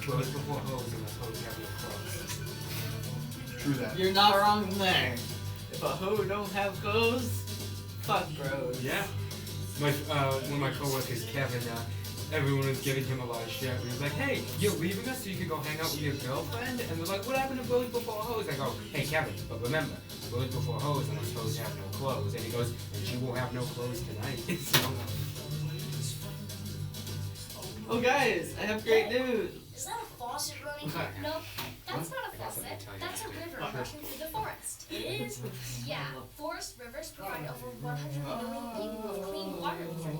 Clothes before hose, unless hose have no clothes. True that. You're not wrong there. If a hoe don't have clothes, fuck bros. Yeah. One of my coworkers, Kevin, everyone was giving him a lot of shit. He was like, hey, you're leaving us so you can go hang out with your girlfriend? And they're like, what happened to clothes before hose? I go, hey, Kevin, but remember, clothes before hose, unless hose have no clothes. And he goes, and she will have no clothes tonight. So, Oh guys, I have great news. Is that a faucet running? Nope, that's not a I got something faucet. to tell you. That's a river rushing through the forest. It is? Yeah, forest rivers provide over 100 million people with clean water each year.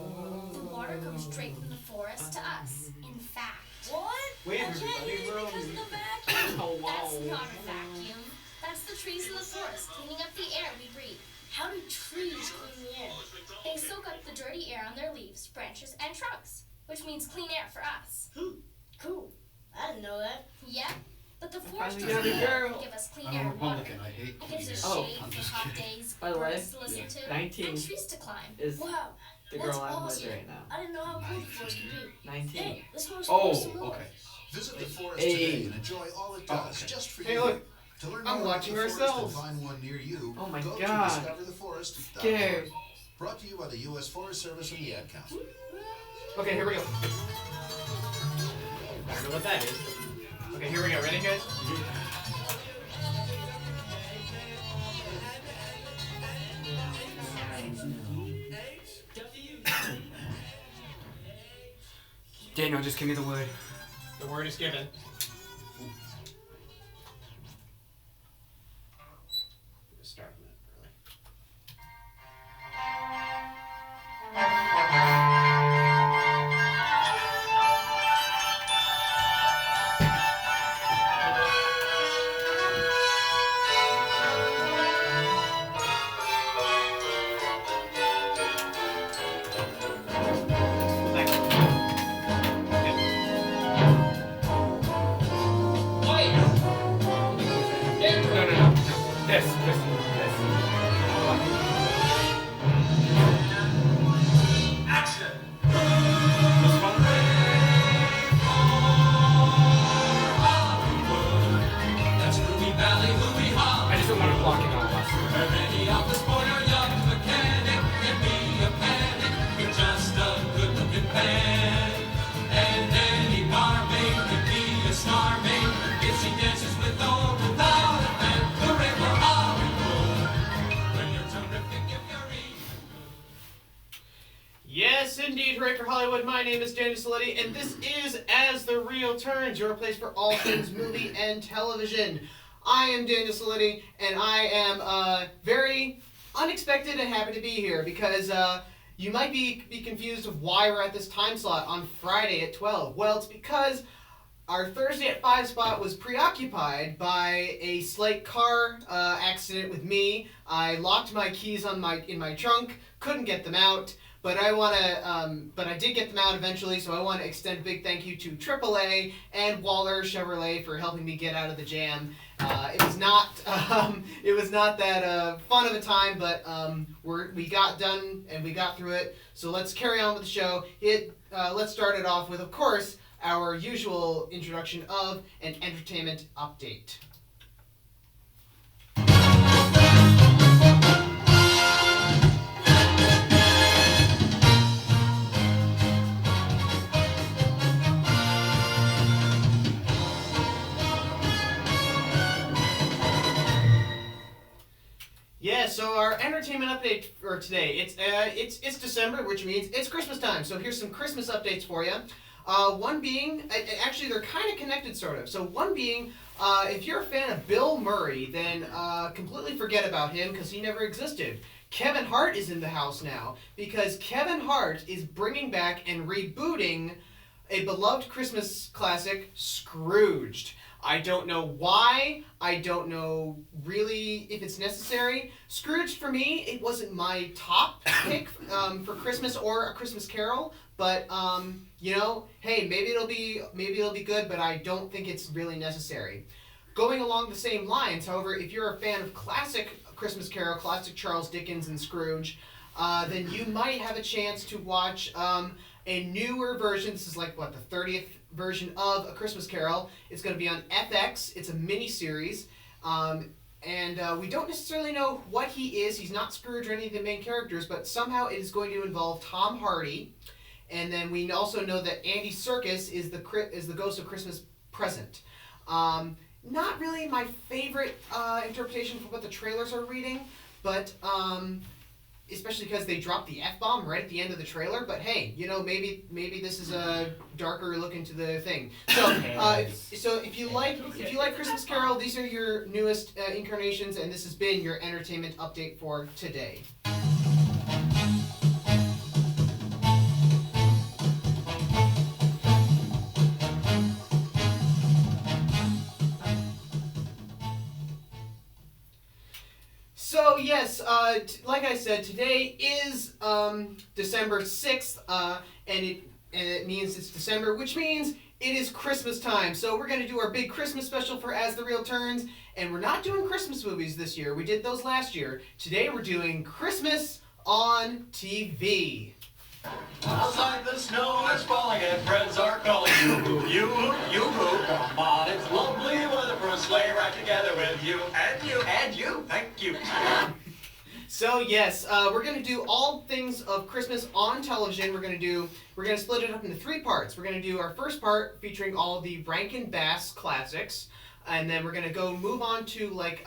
The water comes straight from the forest to us. In fact, What? Wait, I can't everybody, hear you we're because of on- the vacuum. Oh wow. that's not a vacuum. That's the trees in the forest cleaning up the air we breathe. How do trees clean the air? They soak up the dirty air on their leaves, branches, and trunks, which means clean air for us. Cool. I didn't know that. Yeah, but the forest finally doesn't got a girl. give us clean I'm air a and water. Republican. I hate It gives us Oh, shade I'm for just hot kidding. days, By the way, birds to listen to, 19 and trees to climb. is Wow. the That's girl I'm awesome. with right now. I didn't know how cool the forest could be. 19. Hey, let's go explore some Oh, more. okay. Visit the forest Hey. today and enjoy all it does okay. just for Hey, you. look. To learn I'm more about watching the forest ourselves. and find one near you, Oh my go God. to discovertheforest.org. Scared. Brought to you by the U.S. Forest Service and the Ad Council. okay, here we go. I don't know what that is. Okay, here we go. Ready, guys? Daniel, just give me the word. The word is given. Start a minute early. No. This. I just don't want to block it all us. Yes, indeed, Raker Hollywood. My name is Daniel Saletti, and this is As the Reel Turns, your place for all things movie and television. I am Daniel Saletti, and I am very unexpected and happy to be here because you might be confused of why we're at this time slot on Friday at 12. Well, it's because our Thursday at 5 spot was preoccupied by a slight car accident with me. I locked my keys in my trunk, couldn't get them out. But I did get them out eventually, so I want to extend a big thank you to AAA and Waller Chevrolet for helping me get out of the jam. It was not that fun of a time, but we got done and we got through it. So let's carry on with the show. Let's start it off with, of course, our usual introduction of an entertainment update. Yeah, so our entertainment update for today, it's December, which means it's Christmas time. So here's some Christmas updates for you. One being, actually they're kind of connected sort of. So one being, if you're a fan of Bill Murray, then completely forget about him because he never existed. Kevin Hart is in the house now because Kevin Hart is bringing back and rebooting a beloved Christmas classic, Scrooged. I don't know why. I don't know really if it's necessary. Scrooged for me, it wasn't my top pick for Christmas or A Christmas Carol, but hey, maybe it'll be good, but I don't think it's really necessary. Going along the same lines, however, if you're a fan of classic Christmas Carol, classic Charles Dickens and Scrooge, then you might have a chance to watch a newer version. This is like what, the 30th version of A Christmas Carol. It's going to be on FX. It's a mini series. And we don't necessarily know what he is. He's not Scrooge or any of the main characters, but somehow it is going to involve Tom Hardy. And then we also know that Andy Serkis is the Ghost of Christmas Present. Not really my favorite interpretation for what the trailers are reading, but especially because they dropped the F-bomb right at the end of the trailer. But hey, you know, maybe this is a darker look into the thing. So if you like Christmas Carol, these are your newest incarnations, and this has been your entertainment update for today. So yes, like I said, today is December 6th, and it means it's December, which means it is Christmas time. So we're gonna do our big Christmas special for As the Reel Turns, and we're not doing Christmas movies this year. We did those last year. Today we're doing Christmas on TV. Outside the snow is falling and friends are calling you come on, it's lovely weather for a sleigh ride together with you, thank you. So yes, we're gonna do all things of Christmas on television. We're gonna split it up into 3 parts. We're gonna do our first part featuring all the Rankin Bass classics, and then we're gonna move on to like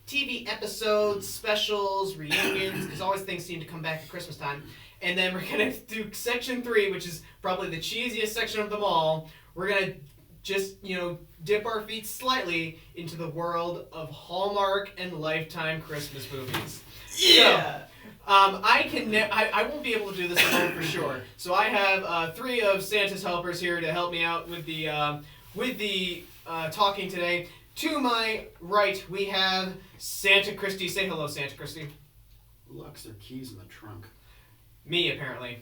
TV episodes, specials, reunions, because always things seem to come back at Christmas time. And then we're gonna do section 3, which is probably the cheesiest section of them all. We're gonna just, dip our feet slightly into the world of Hallmark and Lifetime Christmas movies. Yeah. So, I won't be able to do this alone for sure. So I have 3 of Santa's helpers here to help me out with the talking today. To my right, we have Santa Christie. Say hello, Santa Christie. Who locks their keys in the trunk? Me, apparently.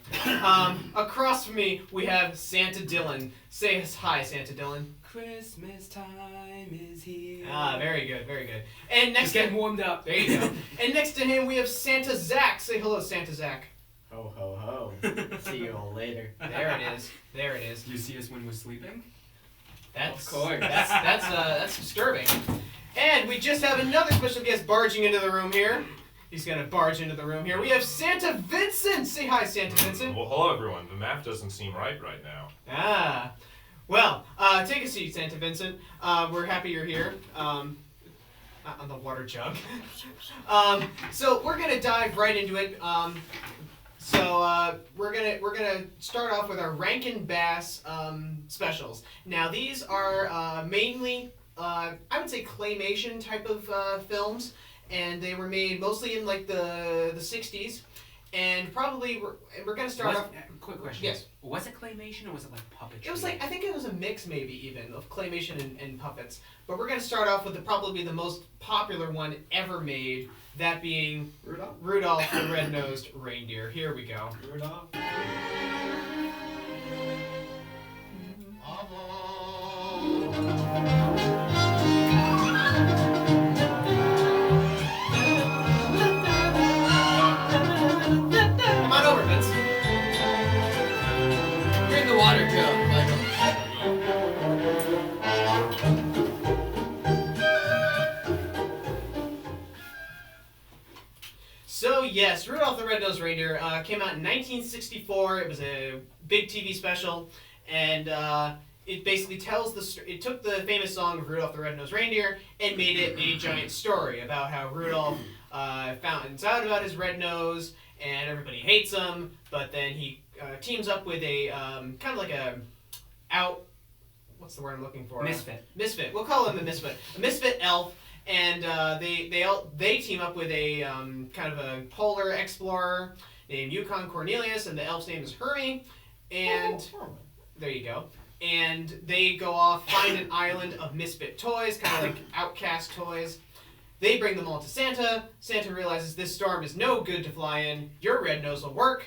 Across from me, we have Santa Dylan. Say hi, Santa Dylan. Christmas time is here. Ah, very good, very good. And next Just getting warmed up. there you go. And next to him, we have Santa Zach. Say hello, Santa Zach. Ho ho ho. See you all later. There it is. There it is. Do you see us when we're sleeping? That's Of course. that's disturbing. And we just have another special guest barging into the room here. He's gonna barge into the room here. We have Santa Vincent. Say hi, Santa Vincent. Well, hello everyone. The math doesn't seem right now. Ah, well, take a seat, Santa Vincent. We're happy you're here. On the water jug. So we're gonna dive right into it. We're gonna start off with our Rankin Bass specials. Now these are mainly I would say claymation type of films. And they were made mostly in like the 60s, and probably we're gonna start off. Quick question. Yes. Was it claymation or was it like puppetry? It was like, I think it was a mix maybe even of claymation and puppets. But we're gonna start off with probably the most popular one ever made, that being Rudolph the Red-Nosed Reindeer. Here we go. Rudolph? Come on over, Vince. Bring the water jug, Michael. So yes, Rudolph the Red-Nosed Reindeer came out in 1964. It was a big TV special, and it basically tells it took the famous song of Rudolph the Red-Nosed Reindeer and made it a giant story about how Rudolph finds out about his red nose and everybody hates him, but then he teams up with a kind of like what's the word I'm looking for? Misfit. Misfit. We'll call him a misfit. A misfit elf. And they team up with a kind of a polar explorer named Yukon Cornelius, and the elf's name is Hermie. And there you go. And they go off, find an island of misfit toys, kind of like outcast toys. They bring them all to Santa. Santa realizes this storm is no good to fly in. Your red nose will work.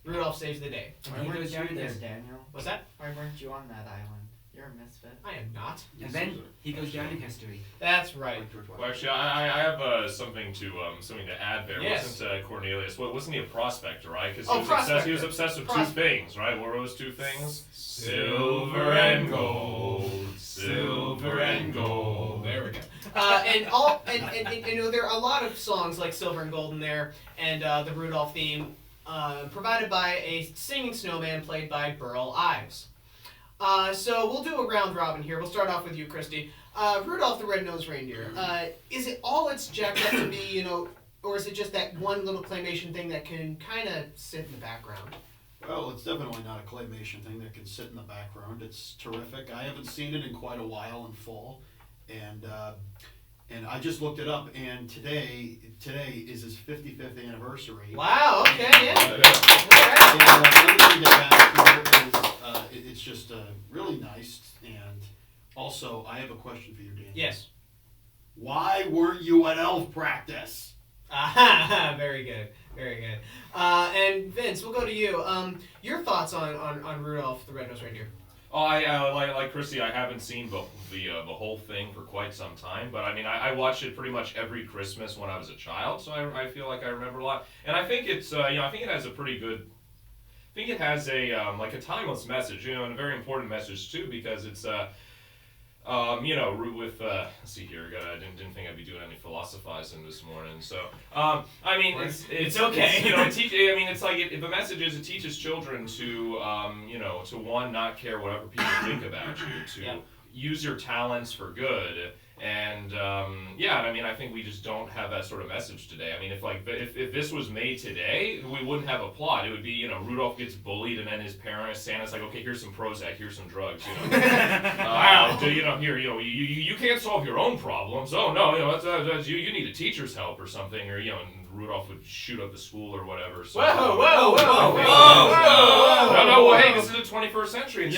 Rudolph saves the day. Why weren't you there, Daniel? What's that? Why weren't you on that island? You're a misfit. I am not. And then he goes down in history. That's right. Like George Well, Washington. actually, I have something to add there. Yes. Wasn't Cornelius? Wasn't he a prospector, right? Because Oh, he was obsessed with two Prospector. things, right? What were those two things? Silver and gold. Silver and gold. There we go. And you know, there are a lot of songs like Silver and Gold in there, and the Rudolph theme, provided by a singing snowman played by Burl Ives. So we'll do a round robin here. We'll start off with you, Christy. Rudolph the Red-Nosed Reindeer. Is it all it's jacked up to be, you know, or is it just that one little claymation thing that can kind of sit in the background? Well, it's definitely not a claymation thing that can sit in the background. It's terrific. I haven't seen it in quite a while in full, and I just looked it up. And today is his 55th anniversary. Wow. Okay. Yeah. And everything that happened is it's just really nice. And also, I have a question for you, Dan. Yes. Why weren't you at elf practice? Aha, very good, very good. And Vince, we'll go to you. Your thoughts on Rudolph the Red-Nosed Reindeer? Oh, I like Chrissy. I haven't seen the whole thing for quite some time, but I mean, I watched it pretty much every Christmas when I was a child, so I feel like I remember a lot. And I think it's I think it has a pretty good. I think it has a like a timeless message, you know, and a very important message too, because it's you know, with let's see here, I didn't think I'd be doing any philosophizing this morning. So I mean, it's okay. It's, you know, I mean, it's like the message is it teaches children to you know, to one, not care what other people think about you, to use your talents for good. And yeah, I mean, I think we just don't have that sort of message today. I mean, if this was made today, we wouldn't have a plot. It would be, you know, Rudolph gets bullied, and then his parents, Santa's like, okay, here's some Prozac, here's some drugs, you know. Wow. You know, here, you know, you can't solve your own problems. Oh no, you know, that's you need a teacher's help or something, or you know, and Rudolph would shoot up the school or whatever. So, Whoa. No, well, hey, this is the 21st century, and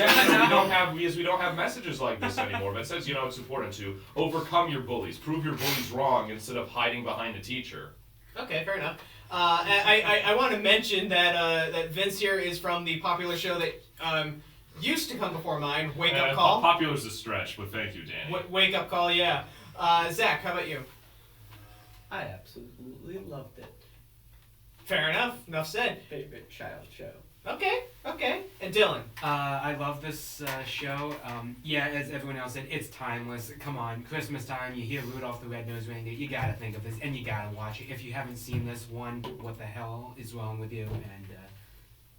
we don't have messages like this anymore. But it says, you know, it's important to overcome your bullies, prove your bullies wrong instead of hiding behind a teacher. Okay, fair enough. I want to mention that Vince here is from the popular show that used to come before mine, Wake Up Call. Popular's a stretch, but thank you, Danny. Wake Up Call, yeah. Zach, how about you? I absolutely loved it. Fair enough. Enough said. Favorite child show. Okay. And Dylan? I love this show. Yeah, as everyone else said, it's timeless. Come on, Christmas time, you hear Rudolph the Red-Nosed Reindeer, you gotta think of this, and you gotta watch it. If you haven't seen this one, what the hell is wrong with you? And,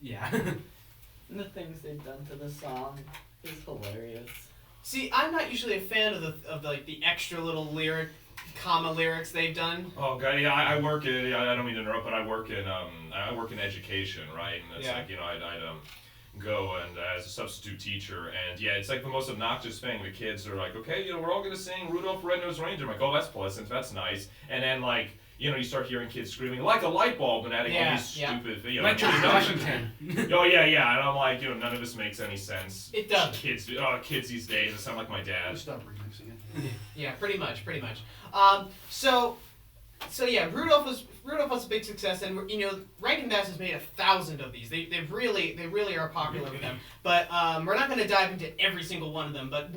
yeah. And the things they've done to the song is hilarious. See, I'm not usually a fan of the extra little comma lyrics they've done. Oh god, yeah, I work in. I don't mean to interrupt, but I work in education, right? And it's like, you know, I'd go and as a substitute teacher, and yeah, it's like the most obnoxious thing. The kids are like, okay, you know, we're all gonna sing Rudolph the Red-Nosed Reindeer. I'm like, oh, that's pleasant, that's nice. And then like, you know, you start hearing kids screaming like a light bulb and adding all these stupid, you know, like George Washington. Oh yeah, and I'm like, you know, none of this makes any sense. It doesn't. Kids these days, they sound like my dad. Stop remixing it. Yeah, pretty much. So yeah, Rudolph was a big success, and you know, Rankin Bass has made 1,000 of these. They really are popular with them. But we're not going to dive into every single one of them. But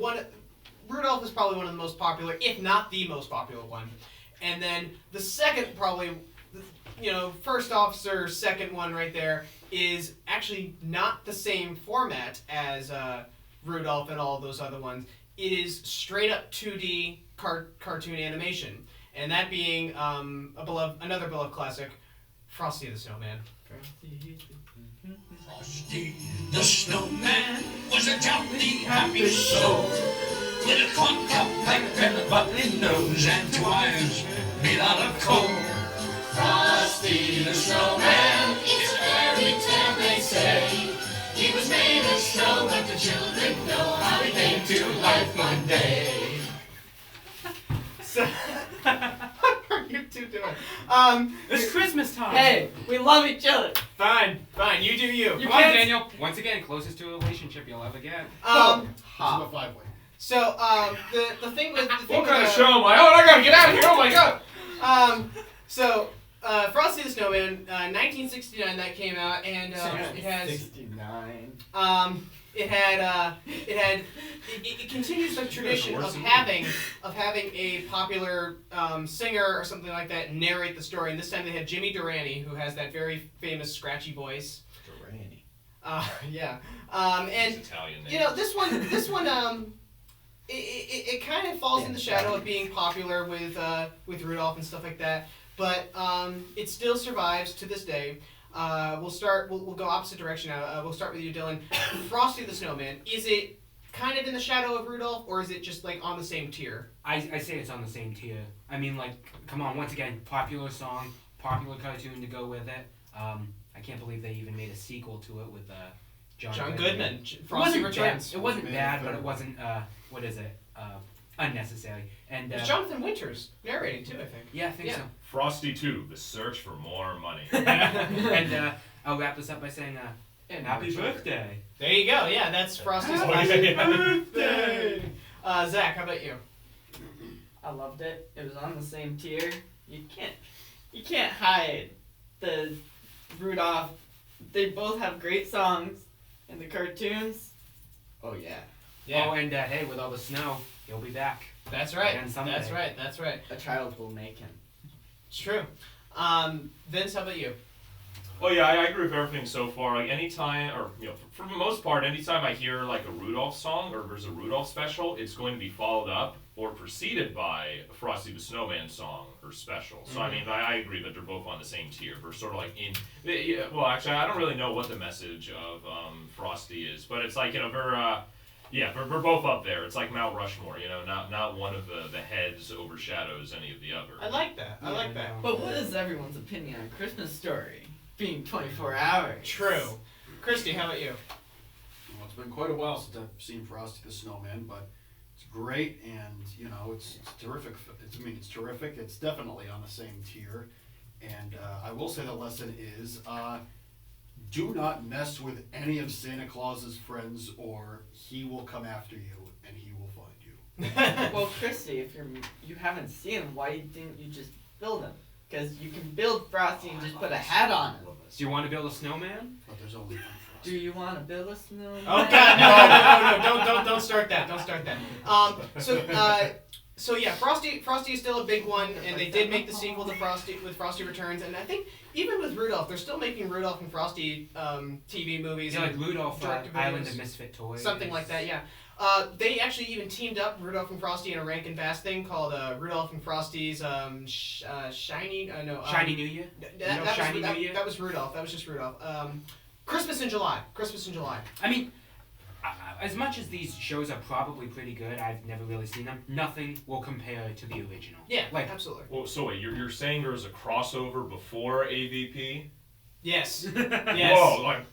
Rudolph is probably one of the most popular, if not the most popular one. And then the second, probably, you know, First Officer, second one right there is actually not the same format as Rudolph and all those other ones. It is straight up 2D cartoon animation, and that being another beloved classic, Frosty the Snowman. Frosty the Snowman was a jolly happy soul with a corn cob pipe and a bubbly nose and 2 eyes made out of coal. Frosty the Snowman is a fairy tale, they say. He was made of snow, but the children know how he came to life one day. So, what are you two doing? It's Christmas time! Hey, we love each other. Fine, you do you. Come on, Daniel. Once again, closest to a relationship you'll ever get. This is a 5-way. So, the thing with... What kind of show am I on? I gotta get out of here, oh my god! So, Frosty the Snowman, 1969 that came out, and it has... 69. It continues the tradition of having a popular singer or something like that narrate the story. And this time they had Jimmy Durante, who has that very famous scratchy voice. Durante. Yeah. It's And Italian name. you know, this one, it kind of falls in the shadow of being popular with Rudolph and stuff like that. But it still survives to this day. We'll go opposite direction now. We'll start with you, Dylan. Frosty the Snowman. Is it kind of in the shadow of Rudolph, or is it just like on the same tier? I say it's on the same tier. I mean, like, come on, once again, popular song, popular cartoon to go with it. I can't believe they even made a sequel to it with John Goodman. It Frosty wasn't Returns. bad. It wasn't Made bad, a but third it wasn't what is it? Unnecessary. And It's Jonathan Winters narrating too, I think. yeah, I think Yeah. so. Frosty 2, The Search for More Money. And I'll wrap this up by saying, happy birthday. There you go. Yeah, that's Frosty's Happy classic. birthday. Zach, how about you? I loved it. It was on the same tier. You can't hide the Rudolph. They both have great songs, and the cartoons. Oh yeah. Oh, and hey, with all the snow, he'll be back. That's right. Again someday. That's right. That's right. A child will make him. It's true. Vince, how about you? Well, yeah, I agree with everything so far. Like anytime, or for the most part, anytime I hear like a Rudolph song or there's a Rudolph special, it's going to be followed up or preceded by a Frosty the Snowman song or special. So I mean, I agree that they're both on the same tier. They're sort of like well, actually, I don't really know what the message of Frosty is, but it's like we're both up there. It's like Mount Rushmore, not one of the heads overshadows any of the other. I like that. I like that. But what is everyone's opinion on Christmas Story being 24 hours? True. Christy, how about you? Well, it's been quite a while since I've seen Frosty the Snowman, but it's great, and it's terrific. It's terrific. It's definitely on the same tier, and I will say the lesson is do not mess with any of Santa Claus's friends, or he will come after you and he will find you. Well, Christy, if you haven't seen him, why didn't you just build him? Because you can build Frosty and just put a hat on him. Do you want to build a snowman? But there's only one Do Frosty. you want to build a snowman? Oh God, no! Don't start that. Don't start that. So yeah, Frosty is still a big one, and they did make the sequel to Frosty Returns, and I think even with Rudolph, they're still making Rudolph and Frosty TV movies. Yeah, like and Rudolph, direct-to-videos. Island of Misfit Toys. Something like that, yeah. They actually even teamed up Rudolph and Frosty in a Rankin Bass thing called Rudolph and Frosty's Shiny New Year? That was Rudolph. That was just Rudolph. Christmas in July. I mean, as much as these shows are probably pretty good, I've never really seen them. Nothing will compare to the original. Yeah, like absolutely. Well, so wait, you're saying there was a crossover before AVP? Yes. Whoa, like.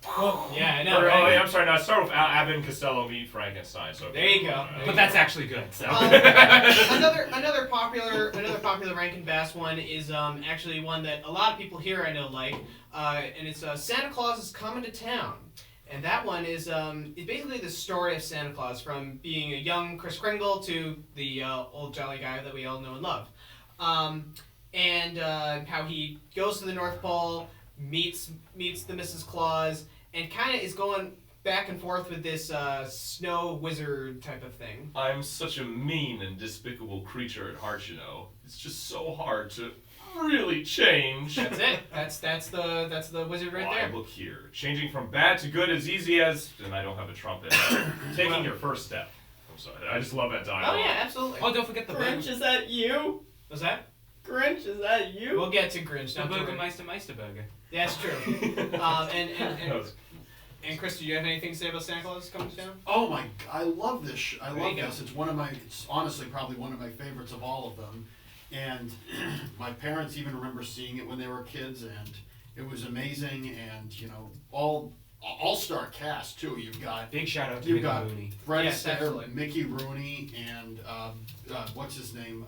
Yeah, I know. Or, Right? I'm sorry. No, start with Abbott and Costello meet Frankenstein. So There you go. But that's actually good. So. Another popular Rankin Bass one is actually one that a lot of people here I know like, and it's Santa Claus is Coming to Town, and that one is basically the story of Santa Claus from being a young Kris Kringle to the old jolly guy that we all know and love, and how he goes to the North Pole, meets the Mrs. Claus, and kind of is going back and forth with this snow wizard type of thing. I'm such a mean and despicable creature at heart, It's just so hard to really change. That's it. That's the wizard right Why, there. look here. Changing from bad to good as easy as, and I don't have a trumpet, taking your first step. I'm sorry. I just love that dialogue. Oh yeah, absolutely. Oh, don't forget the Grinch, is that you? What's that? Grinch, is that you? We'll get to Grinch. The Don't worry. Meisterburger. Yeah, that's true. And Chris, do you have anything to say about Santa Claus coming to town? Oh my! I love this. I There love you go. this. It's honestly probably one of my favorites of all of them. And my parents even remember seeing it when they were kids, and it was amazing. And all-star cast too. You've got Big shout out to You've Mickey got Rooney. Fred Yes, Astaire, absolutely. Mickey Rooney, and what's his name?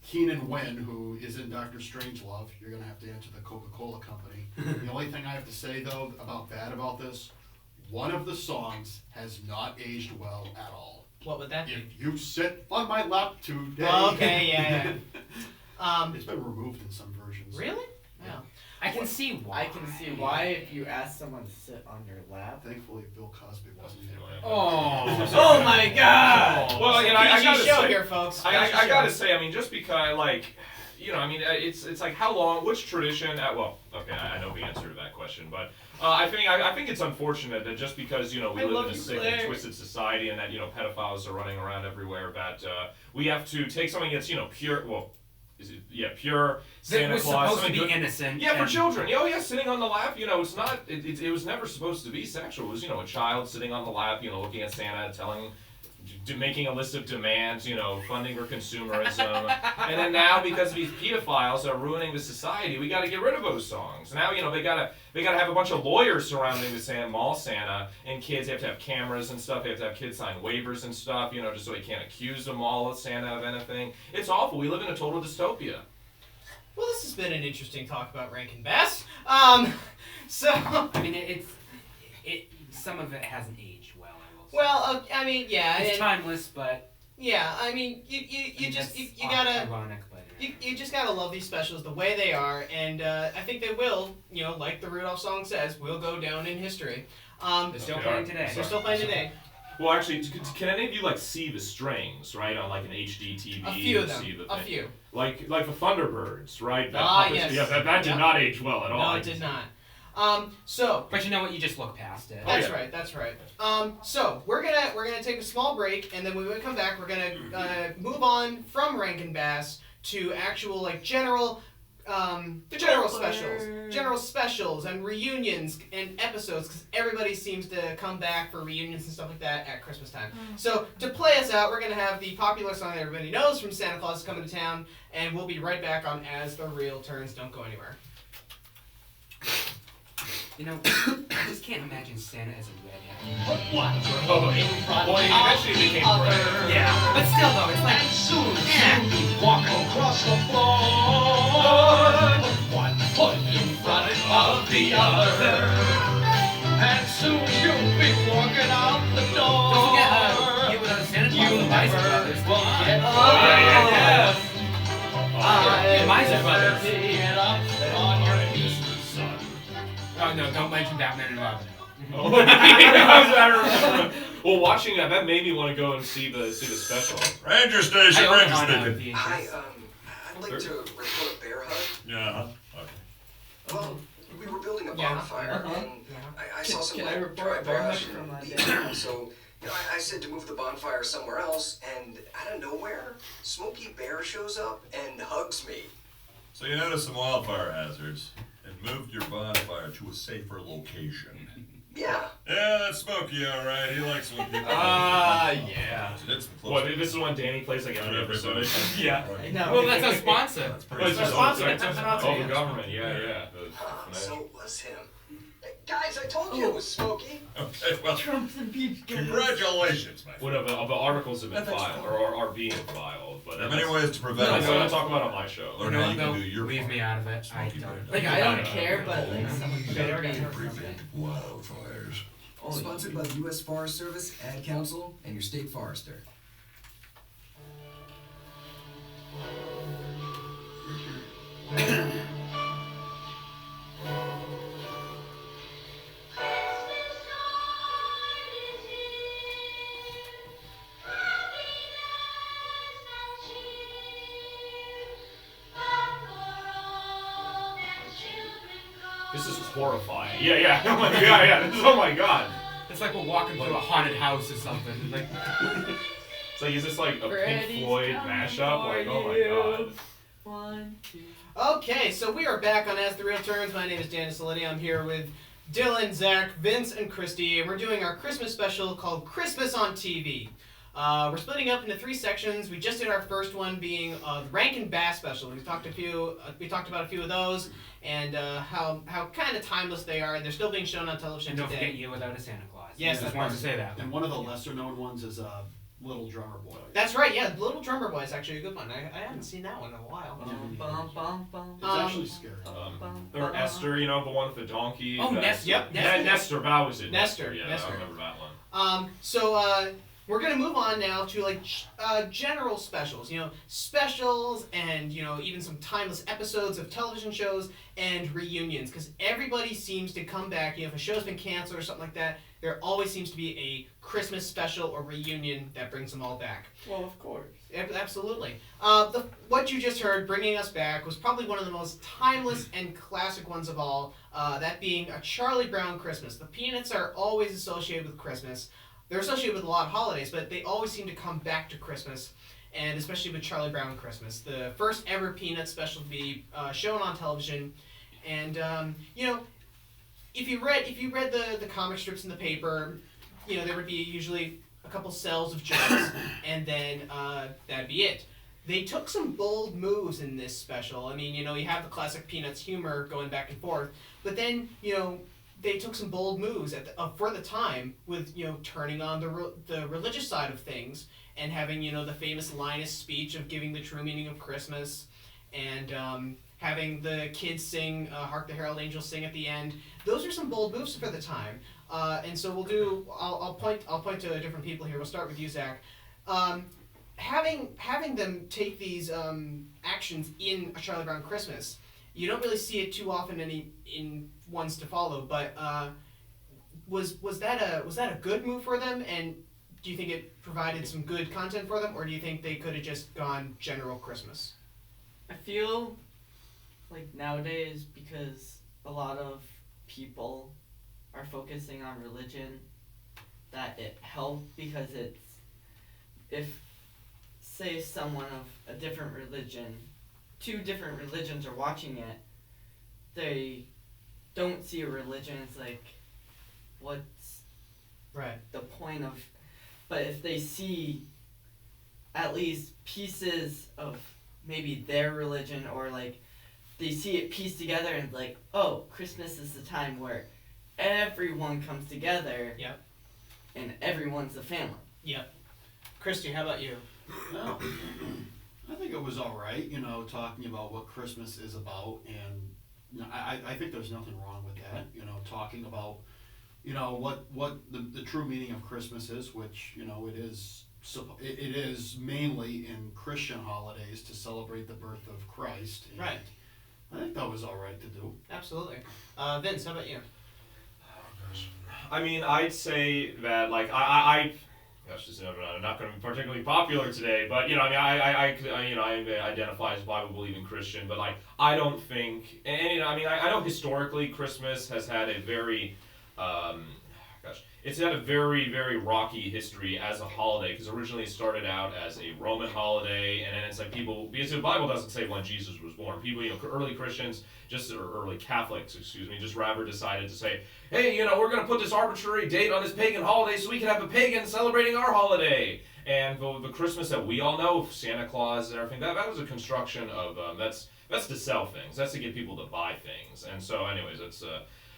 Keenan Wynn, who is in Doctor Strangelove. You're gonna have to answer the Coca-Cola company. The only thing I have to say though about this, one of the songs has not aged well at all. What would that be? If you sit on my lap today. Oh, okay, yeah. It's been removed in some versions. Really? Yeah. I can see why. I can see why if you ask someone to sit on your lap. Thankfully, Bill Cosby wasn't there. Oh. Oh my God! Well, you know, I PG gotta show say, here, folks. I gotta say, I mean, just because, like, you know, I mean, it's like how long? Which tradition? Well, okay, I know the answer to that question, but I think it's unfortunate that just because we live in a sick and twisted society, and that pedophiles are running around everywhere, that we have to take something that's pure. Well, pure Santa That was Claus. supposed to something be good. innocent. Yeah, for and- children. Oh, yeah, sitting on the lap. It's not. It was never supposed to be sexual. It was a child sitting on the lap. Looking at Santa, making a list of demands, funding for consumerism. And then now, because of these pedophiles that are ruining the society, we got to get rid of those songs. Now, they gotta have a bunch of lawyers surrounding the mall Santa, and kids. They have to have cameras and stuff. They have to have kids sign waivers and stuff, just so they can't accuse them all of Santa of anything. It's awful. We live in a total dystopia. Well, this has been an interesting talk about Rankin Bass. So. I mean, some of it hasn't aged well. I will say. Well, I mean, yeah. It's timeless, but yeah, I mean, you gotta. Ironic, but You just gotta love these specials the way they are, and I think they will, like the Rudolph song says, will go down in history. they're still playing today. They're still playing today. Well, actually, can any of you see the strings, right, on like an HD TV? A few of them. See the A thing? few. Like the Thunderbirds, right? Yes. Yeah, that did not age well at all. No, it did not. So. But you know what? You just look past it. That's right. That's right. So we're gonna take a small break, and then when we come back, we're gonna move on from Rankin Bass to actual general specials and reunions and episodes, because everybody seems to come back for reunions and stuff like that at Christmas time. So to play us out, we're gonna have the popular song that everybody knows from Santa Claus is Coming to Town, and we'll be right back on As the Real Turns. Don't go anywhere. I just can't imagine Santa as a redhead. Well, he eventually became red. Yeah, but still though, it's like Soon be walking across the floor, one foot in front of the other, and soon you'll be walking out the door. Don't forget, you without Santa Claus, the Miser Brothers. Yeah. Miser Brothers. Get up on your knees. Oh no, don't mention Batman and Robin. Well, watching that made me want to go and see the special. Ranger Station, I Ranger own Station. Hi, I'd like to report a bear hug. Yeah, okay. Well, we were building a Yeah. bonfire, and I saw some Can I like report dry a bear hug brush from and Dan? so I said to move the bonfire somewhere else, and out of nowhere, Smokey Bear shows up and hugs me. So you noticed some wildfire hazards and moved your bonfire to a safer location. Yeah. Yeah, that's Smokey, all right. He likes when people. Yeah. It's close. What, this is when Danny plays like every episode? Yeah. No. Well, that's our sponsor. Well, it's just Sponsor. it's That's the sponsor. government, yeah. So it was him. Hey, guys, I told you it was Smokey. Okay, well, Trump's impeached. congratulations, my friend. What the articles have been filed or are being filed, but There are many ways to prevent that's what I it. talk about on my show. Learn how you can do your Leave part. me out of it. I Smoky don't. Bear. Like, I don't care, but like someone better be Prevent wildfires. Sponsored by the U.S. Forest Service, Ad Council, and your state forester. This is horrifying. Yeah. Oh my god, yeah. Oh my god. It's like we're walking through a haunted house or something. Like, It's like, is this like a Freddy's Pink Floyd coming mashup? Like, oh my for god. you. 1, 2. Okay, so we are back on As the Real Turns. My name is Dan Saletti. I'm here with Dylan, Zach, Vince, and Christy, and we're doing our Christmas special called Christmas on TV. We're splitting up into 3 sections. We just did our first one being the Rankin Bass special. We talked about a few of those and how kind of timeless they are. They're still being shown on television and don't today. forget You Without a Santa Claus. Yes, I just that's wanted right. to say that. And one of the lesser known ones is Little Drummer Boy. That's right. Yeah, Little Drummer Boy is actually a good one. I haven't seen that one in a while. It's actually scary. Or Esther, the one with the donkey. Oh, Nestor. Yep, Nestor. That was it. Nestor. Yeah, Nestor. I remember that one. we're gonna move on now to like general specials. Specials and even some timeless episodes of television shows and reunions, because everybody seems to come back. If a show's been canceled or something like that, there always seems to be a Christmas special or reunion that brings them all back. Well, of course. Absolutely. What you just heard, Bringing Us Back, was probably one of the most timeless and classic ones of all, that being A Charlie Brown Christmas. The Peanuts are always associated with Christmas. They're associated with a lot of holidays, but they always seem to come back to Christmas, and especially with Charlie Brown Christmas, the first ever Peanuts special to be shown on television. And, if you read the comic strips in the paper, there would be usually a couple cells of jokes, and then that'd be it. They took some bold moves in this special. I mean, you have the classic Peanuts humor going back and forth, but then, they took some bold moves for the time with, turning on the religious side of things and having, the famous Linus speech of giving the true meaning of Christmas, and having the kids sing Hark the Herald Angels Sing at the end. Those are some bold moves for the time. And so I'll point to different people here. We'll start with you, Zach. Having them take these actions in A Charlie Brown Christmas, you don't really see it too often in ones to follow. But was that a good move for them? And do you think it provided some good content for them, or do you think they could have just gone general Christmas? I feel like nowadays, because a lot of people are focusing on religion, that it helped, because if say someone of a different religion, two different religions are watching it, they don't see a religion. It's like, what's the point of? But if they see at least pieces of maybe their religion, or like they see it pieced together, and like, oh, Christmas is the time where everyone comes together. Yep. And everyone's a family. Yep. Christy, how about you? Well, I think it was all right, talking about what Christmas is about, and I think there's nothing wrong with that, talking about, what the true meaning of Christmas is, which, it is mainly in Christian holidays to celebrate the birth of Christ. And right. I think that was all right to do. Absolutely. Vince, how about you? I mean, I'd say that, like, gosh, I'm not going to be particularly popular today, but, I identify as Bible-believing Christian, but, like, I don't think, and, I know historically Christmas has had a very, it's had a very, very rocky history as a holiday, because originally it started out as a Roman holiday, and then it's like because the Bible doesn't say when Jesus was born. People, early Christians, or early Catholics, just rather decided to say, hey, we're going to put this arbitrary date on this pagan holiday so we can have a pagan celebrating our holiday. And the Christmas that we all know, Santa Claus and everything, that was a construction of, that's to sell things. That's to get people to buy things. And so anyways,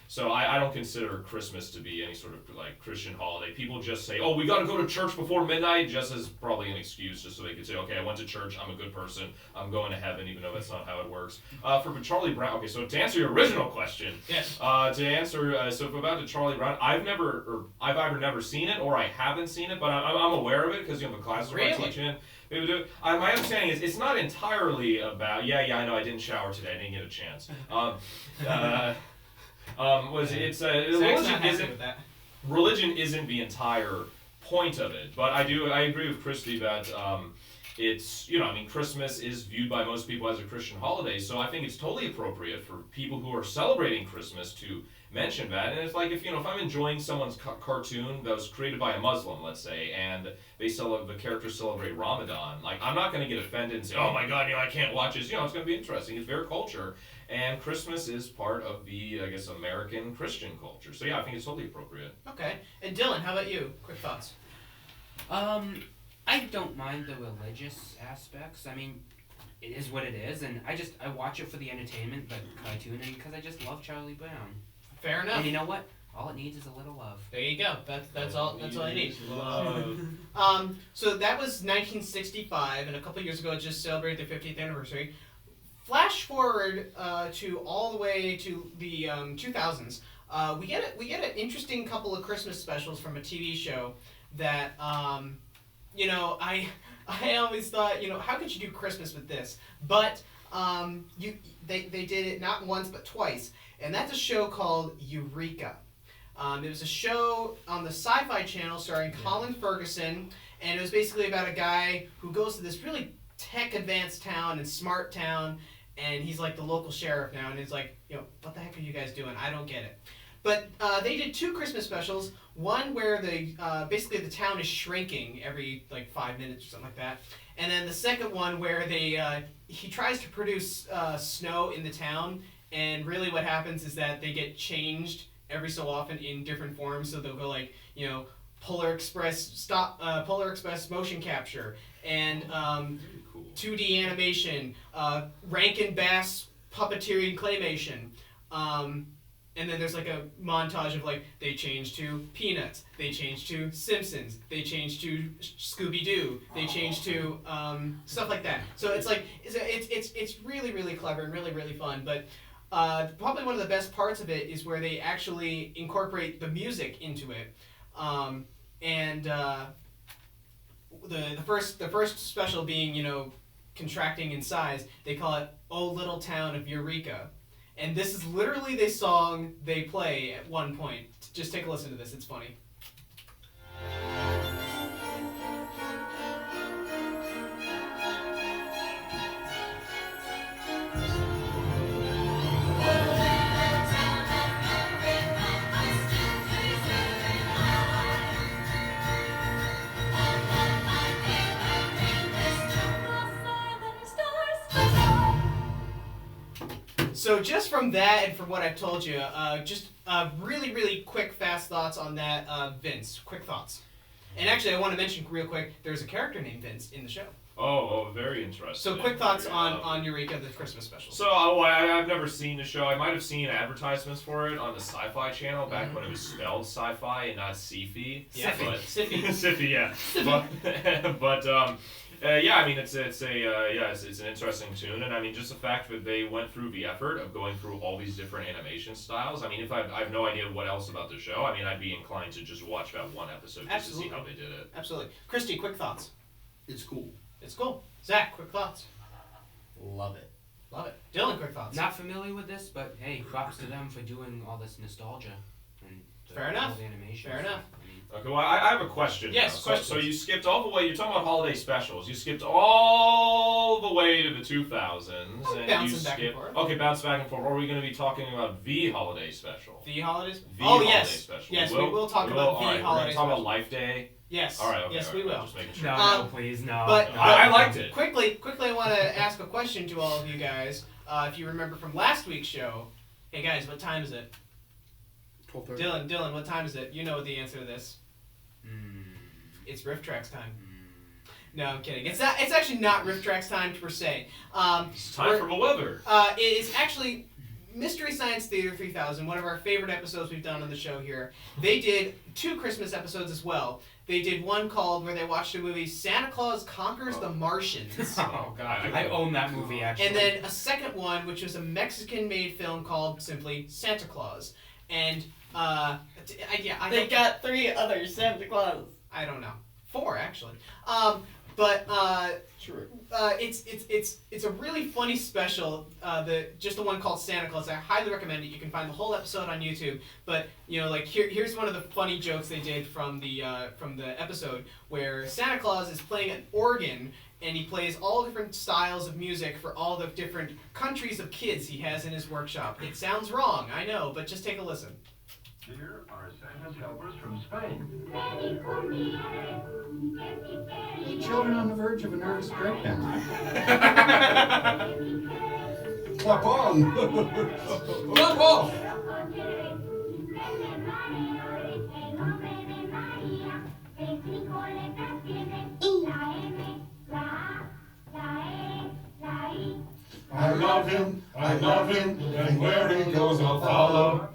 so I don't consider Christmas to be any sort of like Christian holiday. People just say, oh, we got to go to church before midnight, just as probably an excuse, just so they could say, okay, I went to church, I'm a good person, I'm going to heaven, even though that's not how it works. For Charlie Brown, okay, so to answer your original question, yes. So about the Charlie Brown, I've either never seen it or I haven't seen it, but I'm aware of it because the classes where I teach in. My understanding is it's not entirely about. Yeah, I know I didn't shower today. I didn't get a chance. Religion isn't the entire point of it, but I agree with Christy that it's Christmas is viewed by most people as a Christian holiday, so I think it's totally appropriate for people who are celebrating Christmas to mention that. And it's like if I'm enjoying someone's cartoon that was created by a Muslim, let's say, and the characters celebrate Ramadan, like I'm not going to get offended and say, oh my God, I can't watch this. It's going to be interesting. It's their culture. And Christmas is part of the, I guess, American Christian culture. So yeah, I think it's totally appropriate. Okay. And Dylan, how about you? Quick thoughts. I don't mind the religious aspects. I mean, it is what it is, and I watch it for the entertainment, the cartooning, because I just love Charlie Brown. Fair enough. And you know what? All it needs is a little love. There you go. That's all it needs. Love. So that was 1965, and a couple years ago it just celebrated their 50th anniversary. Flash forward to all the way to the 2000s. we get an interesting couple of Christmas specials from a TV show that you know, I always thought, you know, how could you do Christmas with this? But they did it not once but twice, and that's a show called Eureka. It was a show on the Sci-Fi Channel starring Colin Ferguson, and it was basically about a guy who goes to this really tech-advanced town and smart town, and he's like the local sheriff now, and he's like, you know, what the heck are you guys doing? I don't get it. But they did 2 Christmas specials. One where basically the town is shrinking every like 5 minutes or something like that, and then the second one where he tries to produce snow in the town, and really what happens is that they get changed every so often in different forms. So they'll go like, you know, Polar Express motion capture, and 2D animation, Rankin Bass puppeteering claymation. And then there's like a montage of like, they change to Peanuts, they change to Simpsons, they change to Scooby-Doo, they change to stuff like that. So it's like, it's really, really clever and really, really fun. But probably one of the best parts of it is where they actually incorporate the music into it. The first special being, you know, contracting in size, they call it "Oh Little Town of Eureka." And this is literally the song they play at one point. Just take a listen to this, it's funny. So just from that and from what I've told you, just really, really quick, fast thoughts on that. Vince, quick thoughts. And actually, I want to mention real quick, there's a character named Vince in the show. Oh, very interesting. So quick thoughts on Eureka, the Christmas special. So I've never seen the show. I might have seen advertisements for it on the Sci-Fi Channel back when it was spelled sci-fi and not sci-fi. Yeah, Siffy. Siffy, yeah. But yeah, I mean it's an interesting tune, and I mean just the fact that they went through the effort of going through all these different animation styles. I mean, if I have no idea what else about the show, I mean I'd be inclined to just watch that one episode just to see how they did it. Absolutely. Christy, quick thoughts. It's cool. It's cool. Zach, quick thoughts. Love it. Love it. Dylan, quick thoughts. Not familiar with this, but hey, props to them for doing all this nostalgia and Fair enough. all the animation. Fair enough. Okay, well, I have a question. Yes, now. So you skipped all the way. You're talking about holiday specials. You skipped all the way to the 2000s, and Bouncing you back and skipped. forth. Okay, bounce back and forth. Or are we going to be talking about the holiday special? The holidays? The Oh, holiday yes. Special. Yes, we will talk about the all right, holiday we're gonna talk about special. Life Day. Yes. All right. Okay, yes, all we right, will. Just making sure. No, please, no. But no. I liked it. Quickly, I want to ask a question to all of you guys. If you remember from last week's show, hey guys, what time is it? 12:30. Dylan, what time is it? You know the answer to this. It's Riff Tracks time. No, I'm kidding. It's actually not Riff Tracks time per se. It's time for the weather. It's actually Mystery Science Theater 3000, one of our favorite episodes we've done on the show here. They did 2 Christmas episodes as well. They did one called where they watched the movie Santa Claus Conquers the Martians. Oh god, I own that movie actually. And then a second one, which was a Mexican-made film called simply Santa Claus. And They got 3 other Santa Claus. I don't know, 4 actually. True. It's a really funny special. The one called Santa Claus. I highly recommend it. You can find the whole episode on YouTube. But you know, like here's one of the funny jokes they did from the episode where Santa Claus is playing an organ and he plays all different styles of music for all the different countries of kids he has in his workshop. It sounds wrong, I know, but just take a listen. Here are Santa's helpers from Spain. Children on the verge of a nervous breakdown. Clap on! Clap off! I love him, and where he goes I'll follow.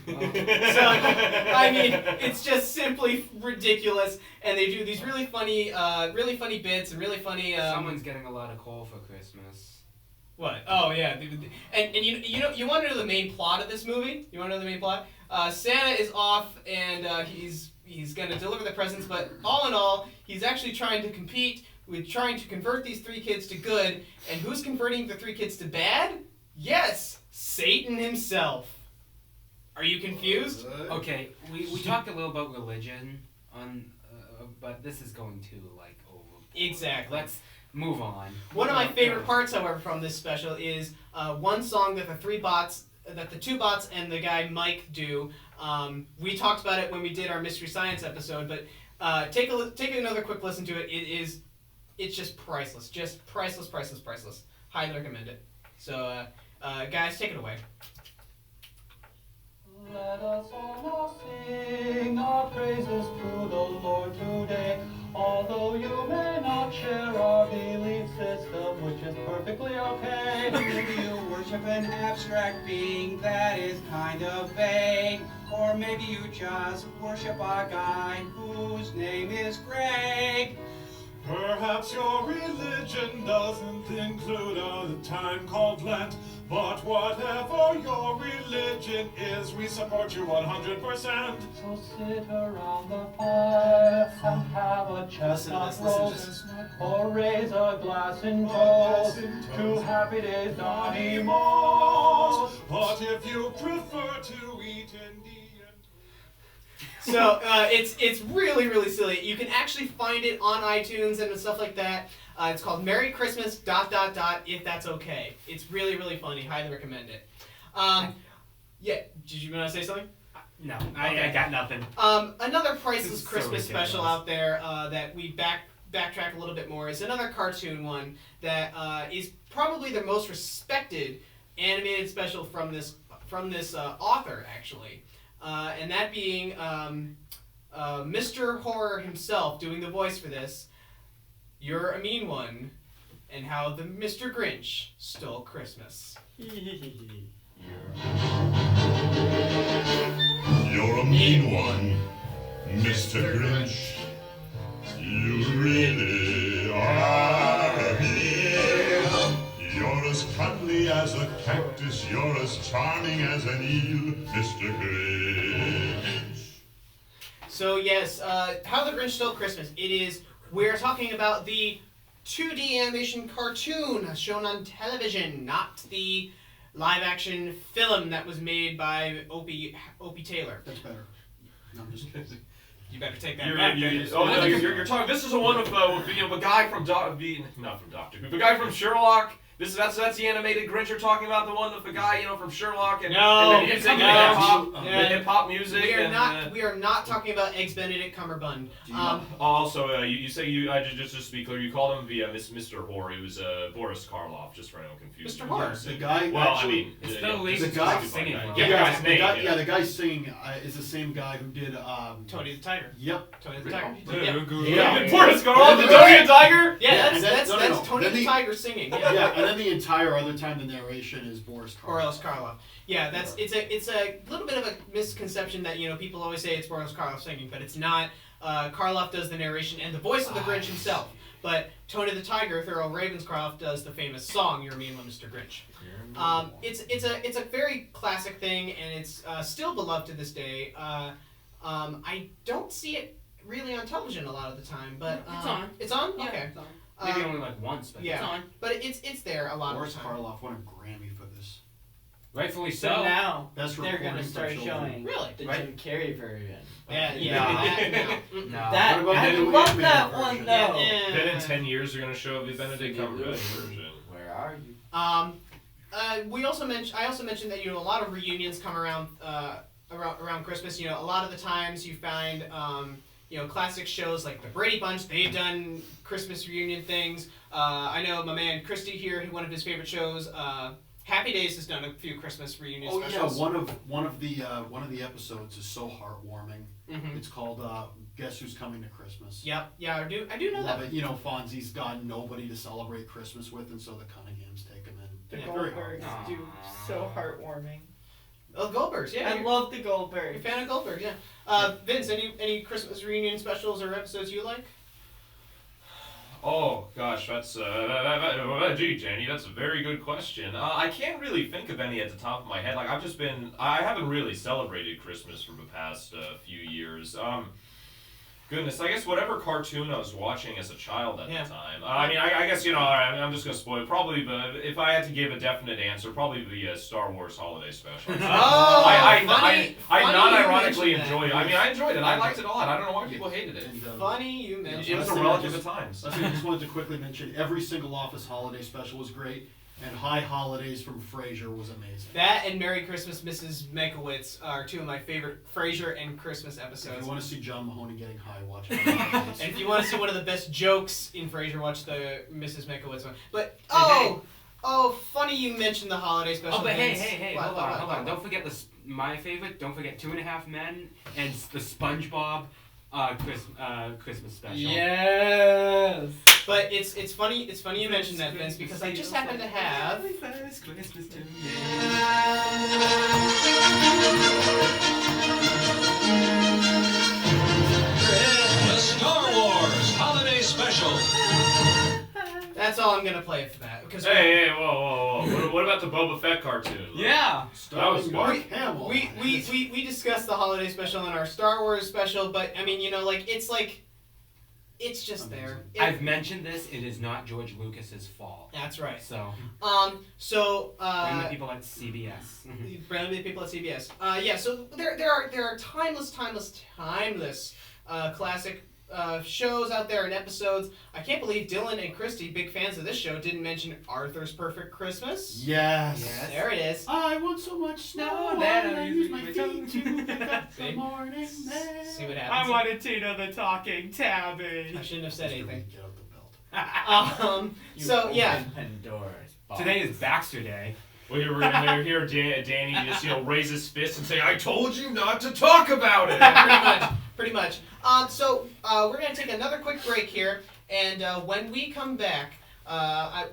So, I mean, it's just simply ridiculous, and they do these really funny bits and really funny. Someone's getting a lot of coal for Christmas. What? Oh yeah, and you want to know the main plot of this movie? You want to know the main plot? Santa is off and he's gonna deliver the presents, but all in all, he's actually trying to compete with trying to convert these 3 kids to good. And who's converting the 3 kids to bad? Yes, Satan himself. Are you confused? Okay, we talked a little about religion on, but this is going to like over. Exactly. Let's move on. One of my favorite parts, however, from this special is one song that the 2 bots and the guy Mike do. We talked about it when we did our Mystery Science episode, but take another quick listen to it. It's just priceless. Just priceless. Highly recommend it. So, guys, take it away. Let us all sing our praises to the Lord today. Although you may not share our belief system, which is perfectly okay. Maybe you worship an abstract being that is kind of vague. Or maybe you just worship a guy whose name is Greg. Perhaps your religion doesn't include a time called Lent, but whatever your religion is, we support you 100%. So sit around the fire and have a chestnut roast, or raise a glass in toast to Happy Days Donny Most. But if you prefer to eat Indian... So it's really silly. You can actually find it on iTunes and stuff like that. It's called Merry Christmas ... if that's okay. It's really funny. Highly recommend it. Yeah. Did you want to say something? No, Okay. I got nothing. Another This priceless is so Christmas special ridiculous. out there that we backtrack a little bit more is another cartoon one that is probably the most respected animated special from this author actually. And that being Mr. Horror himself doing the voice for this. You're a Mean One, and how the Mr. Grinch stole Christmas. You're a mean one, Mr. Grinch. You really are mean. You're as cuddly as a cactus, you're as charming as an eel, Mr. Grinch. So yes, How the Grinch Stole Christmas. We're talking about the 2D animation cartoon shown on television, not the live-action film that was made by Opie Taylor. That's better. No, I'm just kidding. You better take that You're back. talking. This is a one with a guy from not from Doctor Who, the guy from Sherlock. That's the animated Grinch you're talking about, the one with the guy from Sherlock and No, and it's the hip hop music. We are not talking about Eggs Benedict Cumberbund. Also, you say just to be clear, you called him Mr. Horror. He was Boris Karloff, just for anyone confused. Mr. Horror. The guy. Well, actually, I mean, it's the guy singing. The guy singing is the same guy who did Tony the Tiger. Yep. Tony the Tiger. Yeah. Boris Karloff, the Tony the Tiger. Yeah, that's Tony the Tiger singing. Yeah, and then the entire other time the narration is Boris Karloff. Boris Karloff. Yeah, it's a little bit of a misconception that people always say it's Boris Karloff singing, but it's not. Karloff does the narration and the voice of the Grinch himself, but Tony the Tiger, Thurl Ravenscroft, does the famous song "You're a Mean One, Mr. Grinch." It's a very classic thing, and it's still beloved to this day. I don't see it really on television a lot of the time, but It's on. It's on. Yeah, Okay. it's on. Maybe only like once, but yeah, it's on. But it's there a lot Boris of the time. Karloff won a Grammy for this. Rightfully So so. now Best they're recording gonna for start children. showing Really? the Right. Jim Carrey version. Yeah. No. That What about I the new love animated that version? one though. Yeah. Then in 10 years, they're gonna show the Benedict Cumberbatch version. Where are you? I also mentioned that a lot of reunions come around Christmas. A lot of the times you find classic shows like the Brady Bunch. They've done Christmas reunion things. I know my man Christy here. One of his favorite shows. Happy Days has done a few Christmas reunion specials. Yeah, one of the episodes is so heartwarming. Mhm. It's called Guess Who's Coming to Christmas. Yep. Yeah, I do know Love that. it. Fonzie's got nobody to celebrate Christmas with, and so the Cunninghams take him in. The Yeah, very Goldbergs hard. do so heartwarming. Oh, Goldbergs. Yeah, I love the You're a Goldbergs. fan of Goldberg. Yeah. Vince, any Christmas reunion specials or episodes you like? Oh gosh, that's gee, Jenny, that's a very good question. I can't really think of any at the top of my head. Like I haven't really celebrated Christmas for the past few years. Goodness, I guess whatever cartoon I was watching as a child at the time. I mean, I guess I'm just gonna spoil it. Probably, but if I had to give a definite answer, probably the Star Wars Holiday Special. I non-ironically enjoyed it. I mean, I enjoyed it. I liked it a lot. I don't know why people hated it. Funny you mentioned. It was a relic of the times. I just wanted to quickly mention every single Office Holiday Special was great, and High Holidays from Frasier was amazing. That and Merry Christmas, Mrs. Mekowitz are two of my favorite Frasier and Christmas episodes. If you want to see John Mahoney getting high, watch it. And if you want to see one of the best jokes in Frasier, watch the Mrs. Mekowitz one. But funny you mentioned the holiday special. Oh, but Vince. hey, What, hold what? on. Don't forget my favorite. Don't forget 2.5 Men and the SpongeBob Christmas special. Yes. But it's funny you mentioned that, Vince, because I just happen to have. Christmas to me. The Star Wars Holiday Special. That's all I'm gonna play for that. Because Hey, whoa. What about the Boba Fett cartoon? Yeah. That was smart. We discussed the holiday special in our Star Wars special, but I mean, it's just there. I've mentioned this. It is not George Lucas's fault. That's right. So. Blame the people at CBS. Blame the people at CBS. Yeah. So there are timeless classic shows out there and episodes. I can't believe Dylan and Christy, big fans of this show, didn't mention Arthur's Perfect Christmas. Yes. There it is. I want so much snow that I use my feet to pick up the See? morning mail. See what happens. I wanted Tina the talking tabby. I shouldn't have said anything. Get out the belt. So yeah. Pandora's box. Today is Baxter Day. Well, we're gonna hear Danny just raise his fist and say, "I told you not to talk about it." Pretty much. So we're gonna take another quick break here, and when we come back,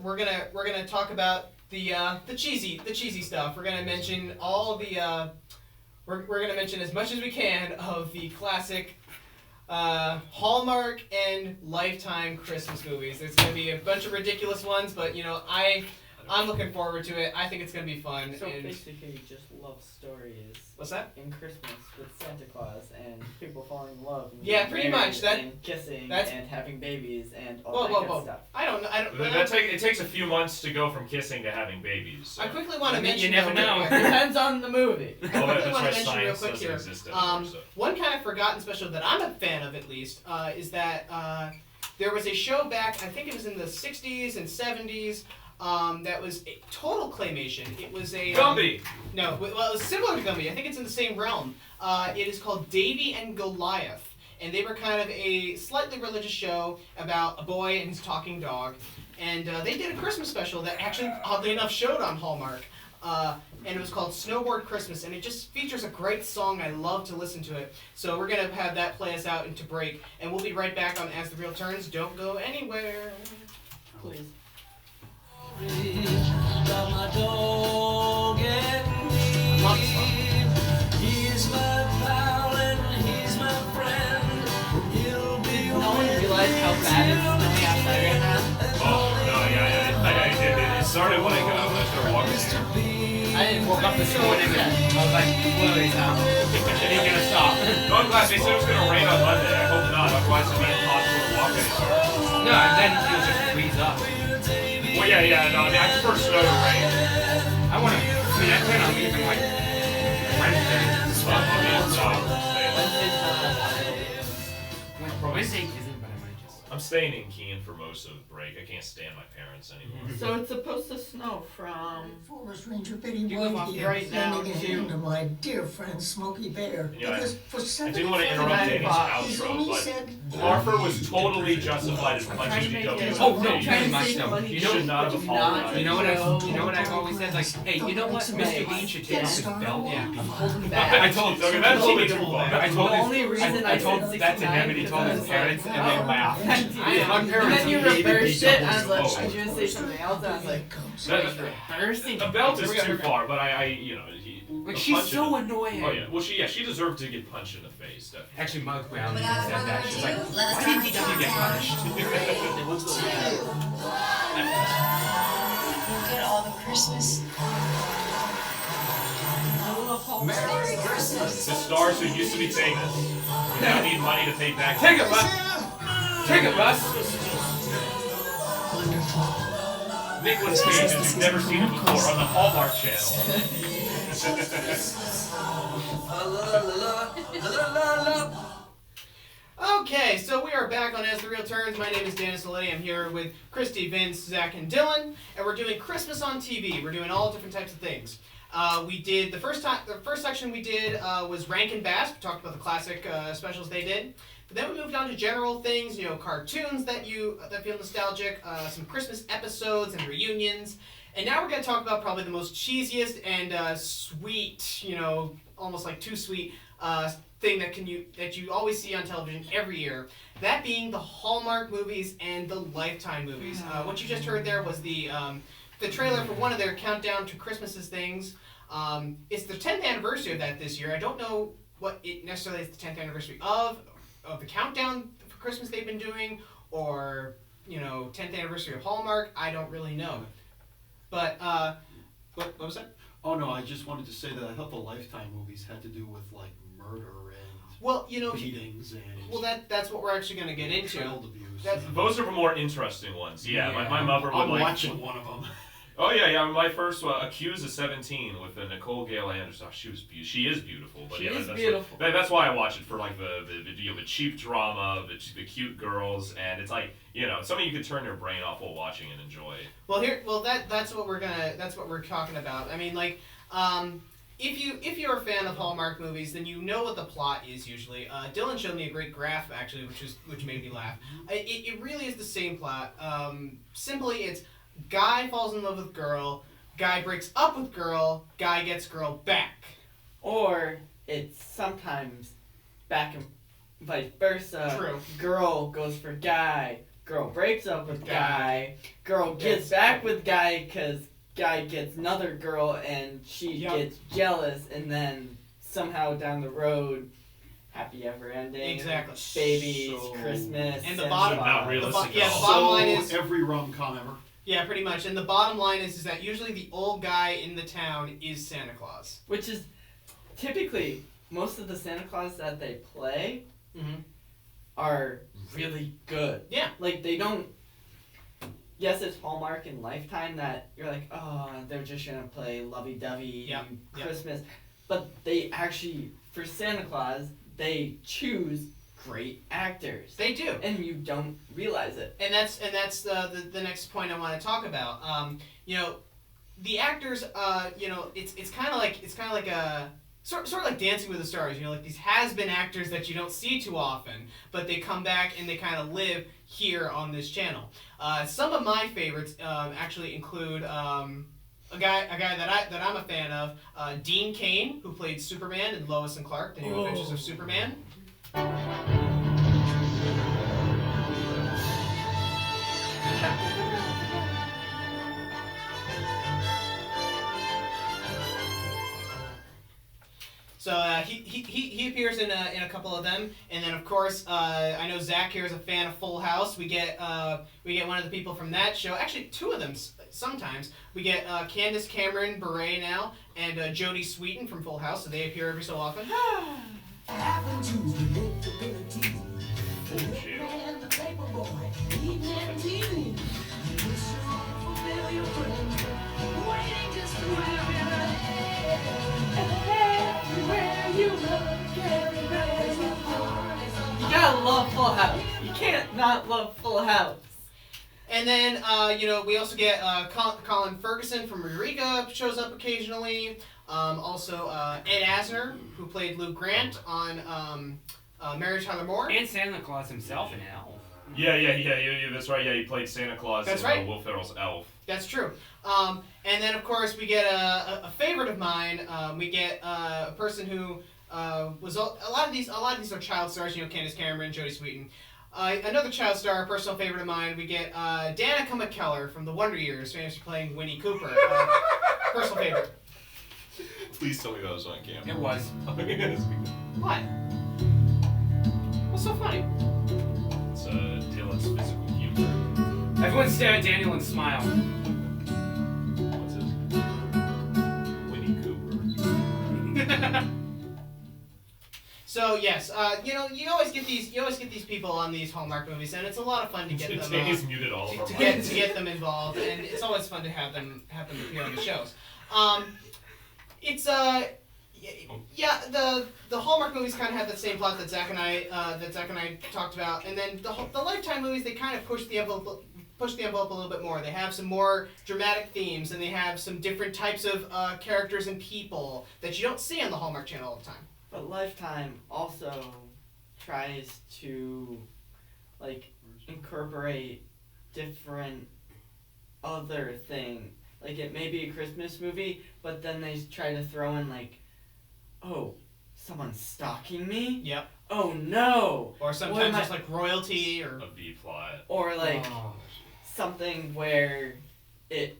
we're gonna talk about the cheesy stuff. We're gonna mention all the we're gonna mention as much as we can of the classic Hallmark and Lifetime Christmas movies. There's gonna be a bunch of ridiculous ones, but I'm looking forward to it. I think it's gonna be fun. So and basically, just love stories. What's that? In Christmas with Santa Claus and people falling in love. And Yeah, getting pretty married much. That- and kissing that's- and having babies and all that good stuff. I don't. It takes a few months to go from kissing to having babies. So. I quickly want to mention. You never know. Depends on the movie. I Oh, quickly that's want right. to mention real Science quick doesn't here. exist anymore. So. One kind of forgotten special that I'm a fan of, at least, is that there was a show back. I think it was in the '60s and '70s. That was a total claymation. It was a Gumby. No, well, it was similar to Gumby. I think it's in the same realm. It is called Davy and Goliath, and they were kind of a slightly religious show about a boy and his talking dog. And they did a Christmas special that actually, oddly enough, showed on Hallmark. And it was called Snowboard Christmas, and it just features a great song. I love to listen to it. So we're gonna have that play us out into break, and we'll be right back on As the Reel Turns. Don't go anywhere, please. Got my dog and he's my pal and he's my friend. He'll be No one realized how bad it's snowing outside right now. Oh no, yeah. It started when I started walking here. I didn't woke up this morning yet. I was like, literally now. It ain't gonna stop. No, I'm glad they said it was gonna rain on Monday. I hope not. Otherwise, it'd be impossible to walk anywhere. No, and then you'll just freeze up. Well, yeah. No, I prefer snow to rain. I plan on leaving like Wednesday. Wednesday isn't, but I might just. I'm staying in Keene for most of the break. I can't stand my parents anymore. So it's supposed to snow from Forest Ranger Betty You live White off here, right now sending a to- hand to my dear friend Smokey Bear. Yeah, Because for I didn't want to interrupt Danny's he's outro, only but said Harper was totally justified in punching DW. Oh no, very much so. He should not have apologized. You know what I've always said? Like, hey, you know what? Mr. Bean should take off his belt. Yeah. Yeah. holding back. I told Okay, that's a little bit too far. I told The his, only reason I told said that to him, and he 69 told his because parents, and they laughed. And then you reversed it, and I was like, I was gonna say something else, and I was like, reversing. The belt is too far, but Like, she's so annoying. Oh yeah, well she deserved to get punched in the face. Definitely. Actually, Mug Brown said that. She's like, Let us Why did DW get punished? Look at all the Christmas. Merry Christmas. The stars who used to be famous now need money to pay back. Take it, Russ. Take it, Russ. Nicolas Cage, as you've never seen him before, on the Hallmark Channel. Okay, so we are back on As the Real Turns. My name is Dennis Alletti. I'm here with Christy, Vince, Zach, and Dylan, and we're doing Christmas on TV. We're doing all different types of things. We did the first section we did was Rankin Bass. We talked about the classic specials they did. But then we moved on to general things, cartoons that feel nostalgic, some Christmas episodes and reunions. And now we're going to talk about probably the most cheesiest and sweet, almost like too sweet thing that you always see on television every year. That being the Hallmark movies and the Lifetime movies. What you just heard there was the trailer for one of their Countdown to Christmases things. It's the 10th anniversary of that this year. I don't know what it necessarily is the 10th anniversary of the countdown for Christmas they've been doing, or 10th anniversary of Hallmark. I don't really know. But what was that? Oh no, I just wanted to say that I thought the Lifetime movies had to do with like murder and beatings and that's what we're actually going to get into. child abuse. Those are the more interesting ones. Yeah, my mother would I'm like. watching one of them. Oh yeah. My first one, Accused of 17 with Nicole Gale Anderson. She is beautiful. But She yeah, is that's beautiful. That's why I watch it, for like the cheap drama, the cute girls, and it's like something you could turn your brain off while watching and enjoy. That's what we're talking about. I mean, like, if you're a fan of Hallmark movies, then you know what the plot is usually. Dylan showed me a great graph actually, which made me laugh. It really is the same plot. Simply, it's guy falls in love with girl, guy breaks up with girl, guy gets girl back. Or it's sometimes back and vice versa. True. Girl goes for guy, girl breaks up with guy, girl gets back with guy because guy gets another girl and she gets jealous, and then somehow down the road, happy ever ending. Exactly. Babies, Christmas, And the bottom line is every rom-com ever. Yeah, pretty much. And the bottom line is that usually the old guy in the town is Santa Claus. Which is typically most of the Santa Claus that they play are really good. Yeah. Like they don't. Yes, it's Hallmark and Lifetime that you're like, oh, they're just gonna play lovey-dovey Christmas, but they actually, for Santa Claus, they choose great actors. They do, and you don't realize it. And that's the next point I want to talk about. The actors. It's kind of like a sort of like Dancing with the Stars. Like these has-been actors that you don't see too often, but they come back and they kind of live here on this channel. Some of my favorites actually include a guy that I'm a fan of, Dean Cain, who played Superman in Lois and Clark: The New Adventures of Superman. So he appears in a couple of them, and then of course I know Zach here is a fan of Full House. We get one of the people from that show, actually two of them sometimes. We get Candace Cameron Bure now and Jodie Sweetin from Full House, so they appear every so often. You gotta love Full House. You can't not love Full House. And then, we also get Colin Ferguson from Eureka shows up occasionally. Also, Ed Asner, who played Luke Grant on Mary Tyler Moore. And Santa Claus himself in Elf. Yeah, that's right. Yeah, he played Santa Claus in Will Ferrell's Elf. That's true. And then, of course, we get a favorite of mine. We get a person who was a lot of these are child stars. Candace Cameron, Jodie Sweetin. Another child star, a personal favorite of mine. We get Danica McKellar from The Wonder Years, famously playing Winnie Cooper. Personal favorite. Please tell me that was on camera. It was. What? What's so funny? Everyone stare at Daniel and smile. What's his? Winnie Cooper. So yes, you always get these people on these Hallmark movies, and it's a lot of fun to get them. Danny's muted all of our to mics. get them involved, and it's always fun to have them appear on the shows. It's the Hallmark movies kind of have the same plot that Zach and I talked about, and then the Lifetime movies, they kind of push the envelope a little bit more. They have some more dramatic themes, and they have some different types of characters and people that you don't see on the Hallmark Channel all the time. But Lifetime also tries to, like, incorporate different other thing. Like, it may be a Christmas movie, but then they try to throw in, like, oh, someone's stalking me? Yep. Oh, no! Or sometimes just, like, royalty, or... A B-plot. Or, like, something where it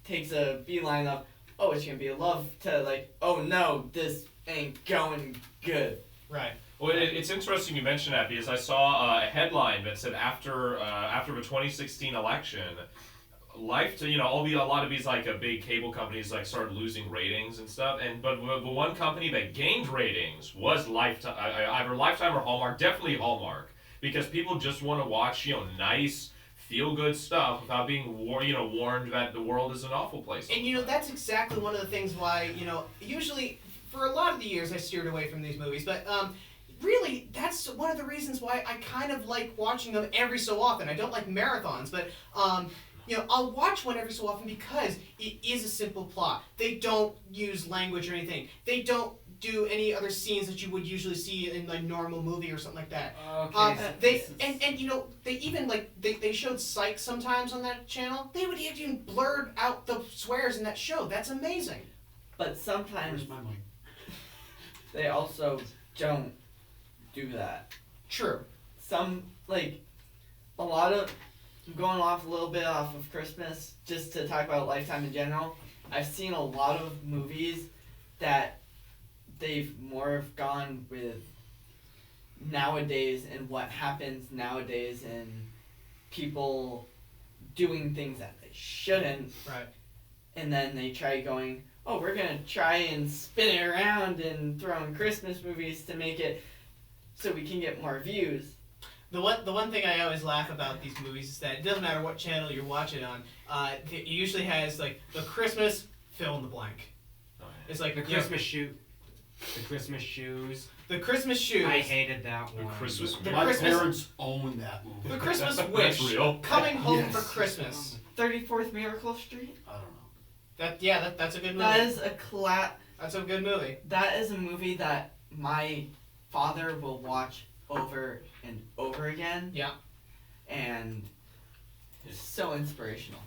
takes a beeline of, oh, it's gonna be a love, to, like, oh, no, this ain't going good. Right. Well, it's interesting you mention that because I saw a headline that said after the 2016 election, a lot of these like big cable companies like started losing ratings and stuff, but the one company that gained ratings was Lifetime, either Lifetime or Hallmark, definitely Hallmark, because people just want to watch nice, feel-good stuff without being warned that the world is an awful place. And that's exactly one of the things why usually. For a lot of the years, I steered away from these movies, but really, that's one of the reasons why I kind of like watching them every so often. I don't like marathons, but I'll watch one every so often because it is a simple plot. They don't use language or anything. They don't do any other scenes that you would usually see in a normal movie or something like that. They even they showed Psych sometimes on that channel. They would even blurred out the swears in that show. That's amazing. But sometimes Where's my mic? they also don't do that. True. Some, like, a lot of, going off a little bit off of Christmas, just to talk about Lifetime in general, I've seen a lot of movies that they've more have gone with nowadays and what happens nowadays and people doing things that they shouldn't. Right. And then they try going, oh, we're going to try and spin it around and throw in Christmas movies to make it so we can get more views. The one thing I always laugh about these movies is that it doesn't matter what channel you're watching on. It usually has like the Christmas fill in the blank. It's like The Christmas shoot. The Christmas shoes. The Christmas shoes. I hated that one. My parents own that movie. The Christmas That's wish. real. Coming home Yes. for Christmas. 34th Miracle Street? I don't know. That's a good movie. That is a That's a good movie. That is a movie that my father will watch over and over again. Yeah. And it's so inspirational.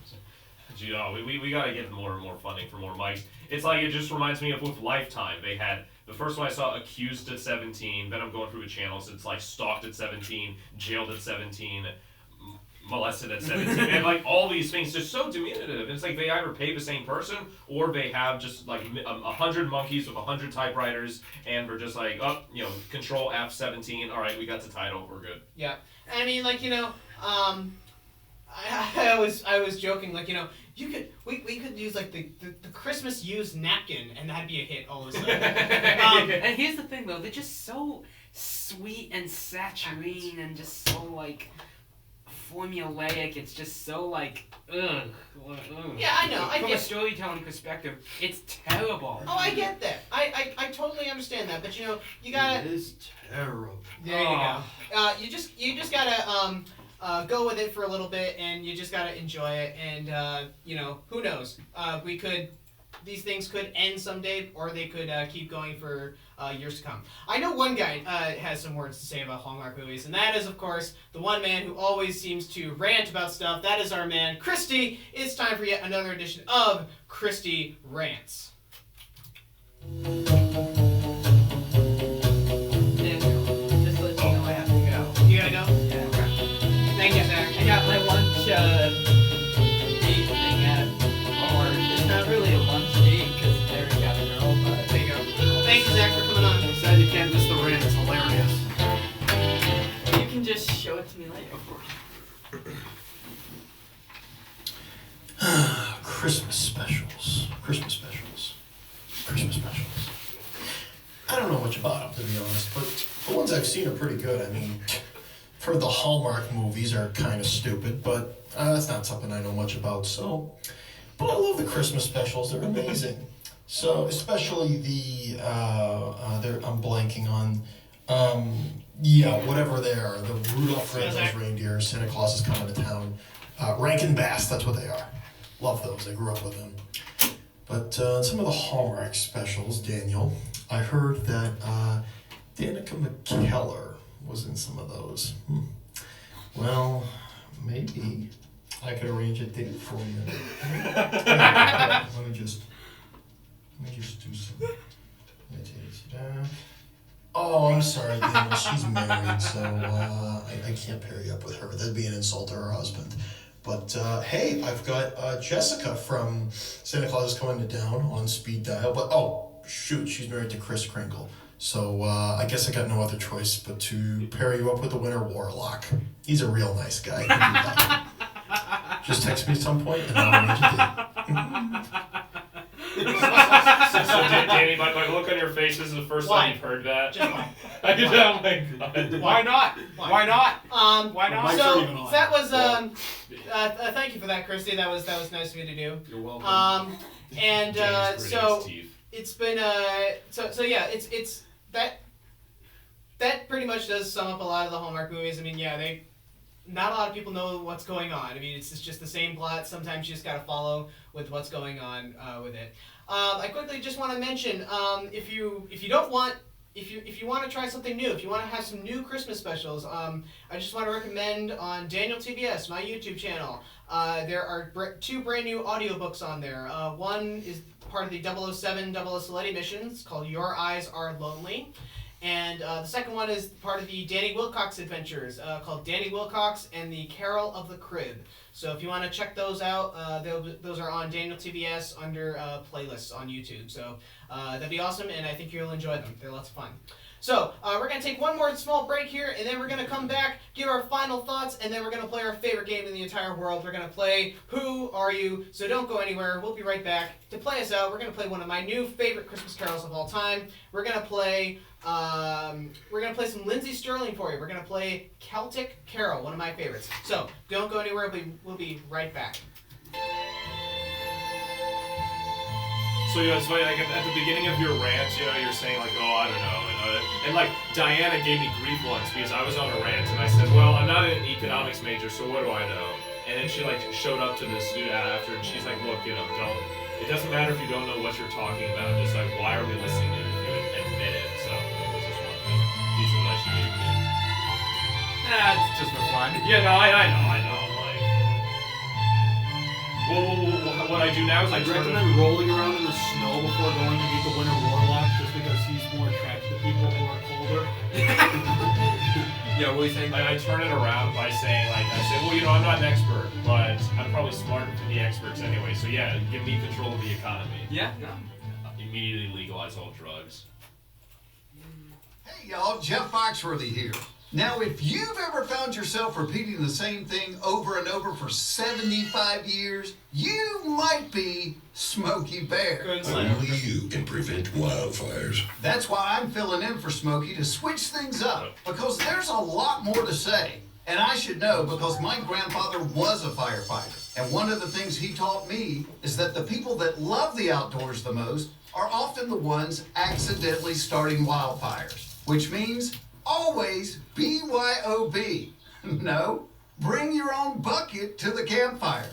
We gotta get more and more funding for more mics. It's like, it just reminds me of with Lifetime. They had, the first one I saw, Accused at 17, then I'm going through the channels, it's like Stalked at 17, Jailed at 17, Molested at 17, and like all these things, they're so diminutive. It's like they either pay the same person, or they have just like 100 monkeys with 100 typewriters, and we're just like, Control F17, alright, we got the title, we're good. Yeah. I mean, like, I was joking, like, we could use like the Christmas used napkin, and that'd be a hit all of a sudden. And here's the thing though, they're just so sweet and saccharine and just so like formulaic. It's just so like ugh. Yeah, I know. From a storytelling perspective, it's terrible. Oh, I get that. I totally understand that, but you gotta. It is terrible. There you go. You just gotta go with it for a little bit, and you just gotta enjoy it. And who knows? These things could end someday, or they could keep going for years to come. I know one guy has some words to say about Hallmark movies, and that is, of course, the one man who always seems to rant about stuff. That is our man, Christy. It's time for yet another edition of Christy Rants. Just let you know I have to go. You gotta go? Yeah. Okay. Thank you, Zach. I got my lunch date thing at 4. It's not really a lunch date because Larry got a girl, but there you go. Thank you, Zach, for coming on. I'm sad you can't miss the rant. It's hilarious. you can just show it to me later. Christmas specials. I don't know much about them, to be honest, but the ones I've seen are pretty good. I mean, I've heard the Hallmark movies are kind of stupid, but that's not something I know much about, so. But I love the Christmas specials, they're amazing. So, especially the, I'm blanking on, whatever they are, the Rudolph Red-Nosed Reindeer, Santa Claus is Coming to Town, Rankin Bass, that's what they are. Love those, I grew up with them. But some of the Hallmark specials, Daniel, I heard that Danica McKellar was in some of those. Well, maybe I could arrange a date for you. Let me just do some. Oh, I'm sorry, Daniel. She's married, so I can't pair you up with her. That'd be an insult to her husband. But hey, I've got Jessica from Santa Claus is Coming to Town on speed dial. But oh, shoot, she's married to Chris Kringle. So I guess I got no other choice but to pair you up with the Winter Warlock. He's a real nice guy. Just text me at some point and I'll arrange a date. So Danny, my look on your face, this is the first time you've heard that. Just why? Oh my God. Why not? Why not? Why not? So that was thank you for that, Christy. That was nice of you to do. You're welcome. And so it's been so yeah, it's that pretty much does sum up a lot of the Hallmark movies. I mean, yeah, not a lot of people know what's going on. I mean, it's just the same plot. Sometimes you just gotta follow with what's going on with it. I quickly just want to mention if you want to try something new, if you want to have some new Christmas specials, I just want to recommend on Daniel TBS, my YouTube channel. There are 2 brand new audiobooks on there. One is part of the 007 Double Soletti missions called Your Eyes Are Lonely. And the second one is part of the Danny Wilcox adventures called Danny Wilcox and the Carol of the Crib. So if you want to check those out, those are on Daniel TBS under playlists on YouTube. So that'd be awesome, and I think you'll enjoy them. They're lots of fun. So we're going to take one more small break here, and then we're going to come back, give our final thoughts, and then we're going to play our favorite game in the entire world. We're going to play Who Are You? So don't go anywhere. We'll be right back. To play us out, we're going to play one of my new favorite Christmas carols of all time. We're going to play some Lindsey Sterling for you. We're going to play Celtic Carol, one of my favorites. So don't go anywhere. We'll be right back. So it's funny, like at the beginning of your rant, you're saying like, oh, I don't know, and like Diana gave me grief once because I was on a rant and I said, well, I'm not an economics major, so what do I know? And then she like showed up to the studio after and she's like, look, it doesn't matter if you don't know what you're talking about, just like, why are we listening to it if you admit it? So this is one piece of advice you gave me. It's just for fun. Yeah, no, I know. Well, what I do now is I'd recommend rolling around in the snow before going to meet the Winter Warlock, just because he's more attracted to people who are colder. Yeah, what are you saying? I turn it around by saying, like, I say, well, I'm not an expert, but I'm probably smarter than the experts anyway. So yeah, give me control of the economy. Yeah, no. Immediately legalize all drugs. Hey y'all, Jeff Foxworthy here. Now, if you've ever found yourself repeating the same thing over and over for 75 years, you might be Smokey Bear. Only you can prevent wildfires. That's why I'm filling in for Smokey to switch things up, because there's a lot more to say. And I should know because my grandfather was a firefighter. And one of the things he taught me is that the people that love the outdoors the most are often the ones accidentally starting wildfires, which means always BYOB. No, bring your own bucket to the campfire.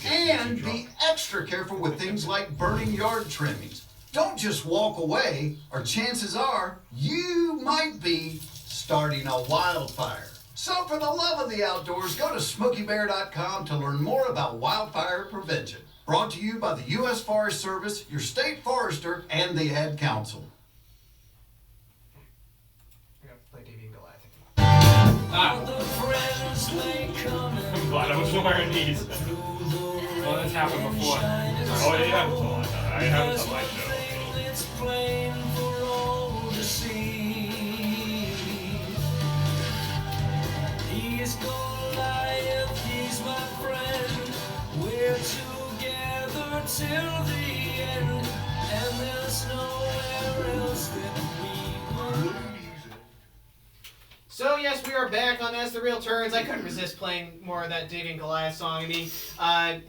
And be extra careful with things like burning yard trimmings. Don't just walk away, or chances are you might be starting a wildfire. So for the love of the outdoors, go to SmokeyBear.com to learn more about wildfire prevention. Brought to you by the U.S. Forest Service, your state forester, and the Ad Council. I'm glad I was wearing these. Well, that's happened before. Oh, yeah, I haven't done my show. It's plain for all to see. He is Goliath, he's my friend. So yes, we are back on As the Real Turns. I couldn't resist playing more of that David and Goliath song. I mean,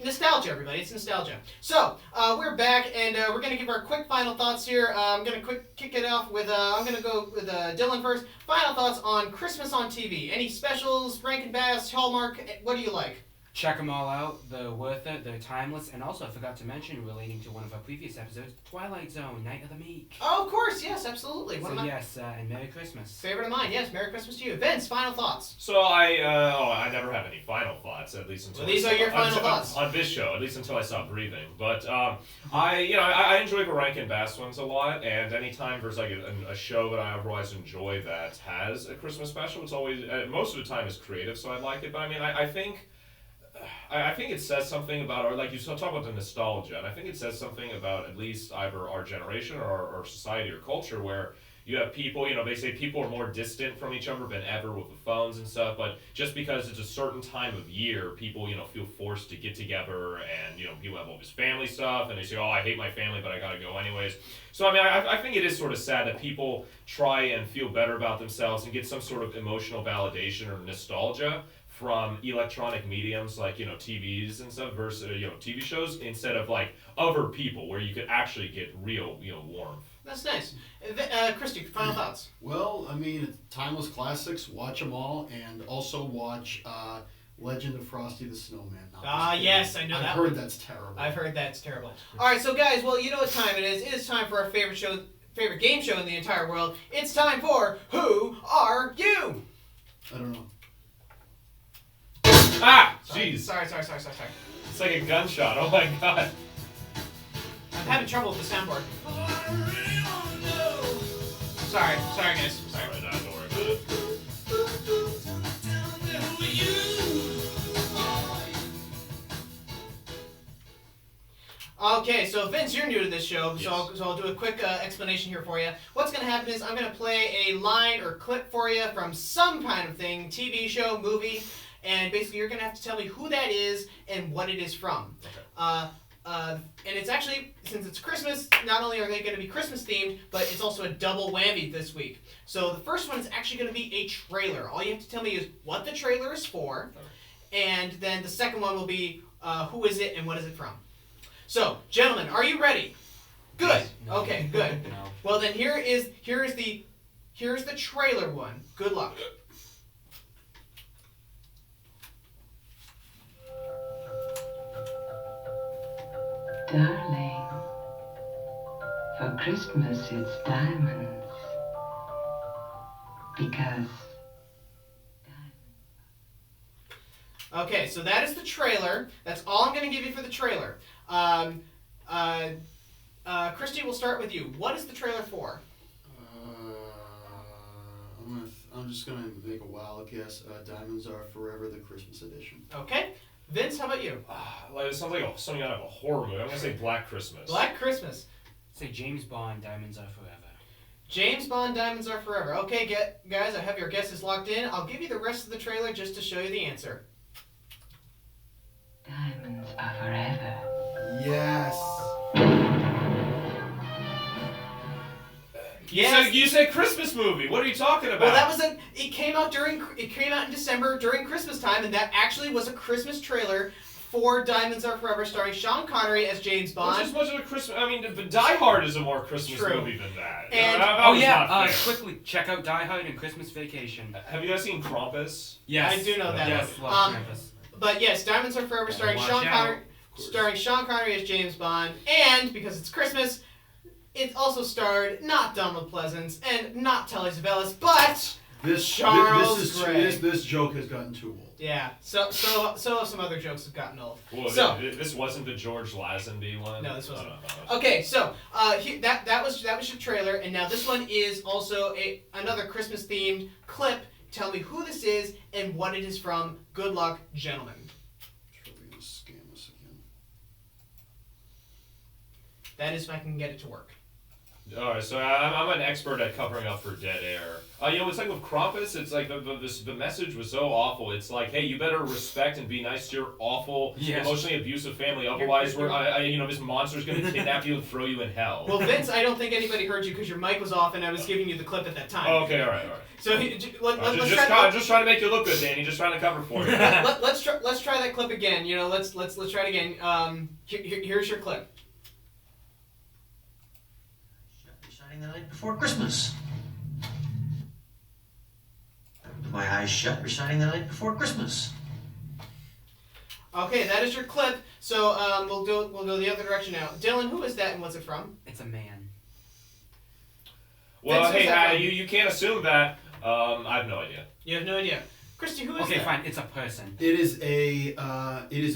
nostalgia, everybody. It's nostalgia. So we're back, and we're gonna give our quick final thoughts here. I'm gonna kick it off with. I'm gonna go with Dylan first. Final thoughts on Christmas on TV. Any specials? Rankin Bass, Hallmark. What do you like? Check them all out. They're worth it. They're timeless. And also, I forgot to mention, relating to one of our previous episodes, Twilight Zone, Night of the Meek. Oh, of course. Yes, absolutely. So yes, and Merry Christmas. Favorite of mine. Yes, Merry Christmas to you. Vince, final thoughts. So I never have any final thoughts, at least until Well, these are your final thoughts on this show, at least until I stop breathing. But I enjoy the Rankin Bass ones a lot, and anytime there's like a show that I otherwise enjoy that has a Christmas special, it's always most of the time is creative, so I like it. But I mean, I think it says something about, or like you talk about the nostalgia, and I think it says something about at least either our generation or society or culture where you have people, they say people are more distant from each other than ever with the phones and stuff, but just because it's a certain time of year, people, feel forced to get together, and, people have all this family stuff, and they say, oh, I hate my family, but I gotta go anyways. So, I mean, I think it is sort of sad that people try and feel better about themselves and get some sort of emotional validation or nostalgia from electronic mediums like TVs and stuff versus TV shows instead of like other people where you could actually get real warmth. That's nice. Christy, final thoughts. Well, I mean, timeless classics. Watch them all, and also watch Legend of Frosty the Snowman. Yes, I know that. I've heard that's terrible. I've heard that's terrible. All right, so guys, well, you know what time it is. It is time for our favorite game show in the entire world. It's time for Who Are You? I don't know. Ah! Jeez. Sorry. It's like a gunshot. Oh my god. I'm having trouble with the soundboard. Sorry, guys. Sorry. Don't worry about it. Okay, so Vince, you're new to this show, so I'll do a quick explanation here for you. What's going to happen is I'm going to play a line or clip for you from some kind of thing, TV show, movie, and basically you're going to have to tell me who that is and what it is from. Okay. And it's actually, since it's Christmas, not only are they going to be Christmas themed, but it's also a double whammy this week. So the first one is actually going to be a trailer. All you have to tell me is what the trailer is for, and then the second one will be who is it and what is it from. So, gentlemen, are you ready? Good. No. Okay, good. No. Well, then here's the trailer one. Good luck. Darling, for Christmas it's diamonds. Because... Okay, so that is the trailer. That's all I'm going to give you for the trailer. Christy, we'll start with you. What is the trailer for? I'm just gonna make a wild guess. Diamonds Are Forever, the Christmas edition. Okay. Vince, how about you? It sounds like something out of a horror movie. I'm gonna say Black Christmas. Black Christmas. Say James Bond, Diamonds Are Forever. James Bond, Diamonds Are Forever. Okay, guys, I have your guesses locked in. I'll give you the rest of the trailer just to show you the answer. Diamonds Are Forever. Yes. Yes. You said Christmas movie. What are you talking about? Well, it came out in December during Christmas time, and that actually was a Christmas trailer for Diamonds Are Forever, starring Sean Connery as James Bond. Which is much of a Christmas. I mean, but Die Hard is a more Christmas True. movie than that. And quickly check out Die Hard and Christmas Vacation. Have you guys seen Krampus? Yes, I do know that. Yes, love Krampus. But yes, Diamonds Are Forever, starring Sean Connery as James Bond, and because it's Christmas, it also starred not Donald Pleasance and not Telly Savalas, but Charles Gray. This joke has gotten too old. Yeah, so some other jokes have gotten old. Well, so this wasn't the George Lazenby one. No, this wasn't. No. Okay, so that was your trailer, and now this one is also another Christmas themed clip. Tell me who this is and what it is from. Good luck, gentlemen. Sure, we're gonna scam us again. That is if I can get it to work. Alright, so I'm an expert at covering up for dead air. It's like with Krampus, it's like the message was so awful. It's like, hey, you better respect and be nice to your awful, emotionally abusive family. Otherwise, this monster's going to kidnap you and throw you in hell. Well, Vince, I don't think anybody heard you because your mic was off and I was giving you the clip at that time. Oh, okay, alright. So I'm just trying to make you look good, Danny. Just trying to cover for you. Let's try that clip again. Let's try it again. Here's your clip. Shining the night before Christmas. With my eyes shut, reciting the night before Christmas. Okay, that is your clip. So we'll go the other direction now. Dylan, who is that and what's it from? It's a man. Well, Vince, hey, you can't assume that. I have no idea. You have no idea. Christy, who is that? Okay, fine. It's a person. It is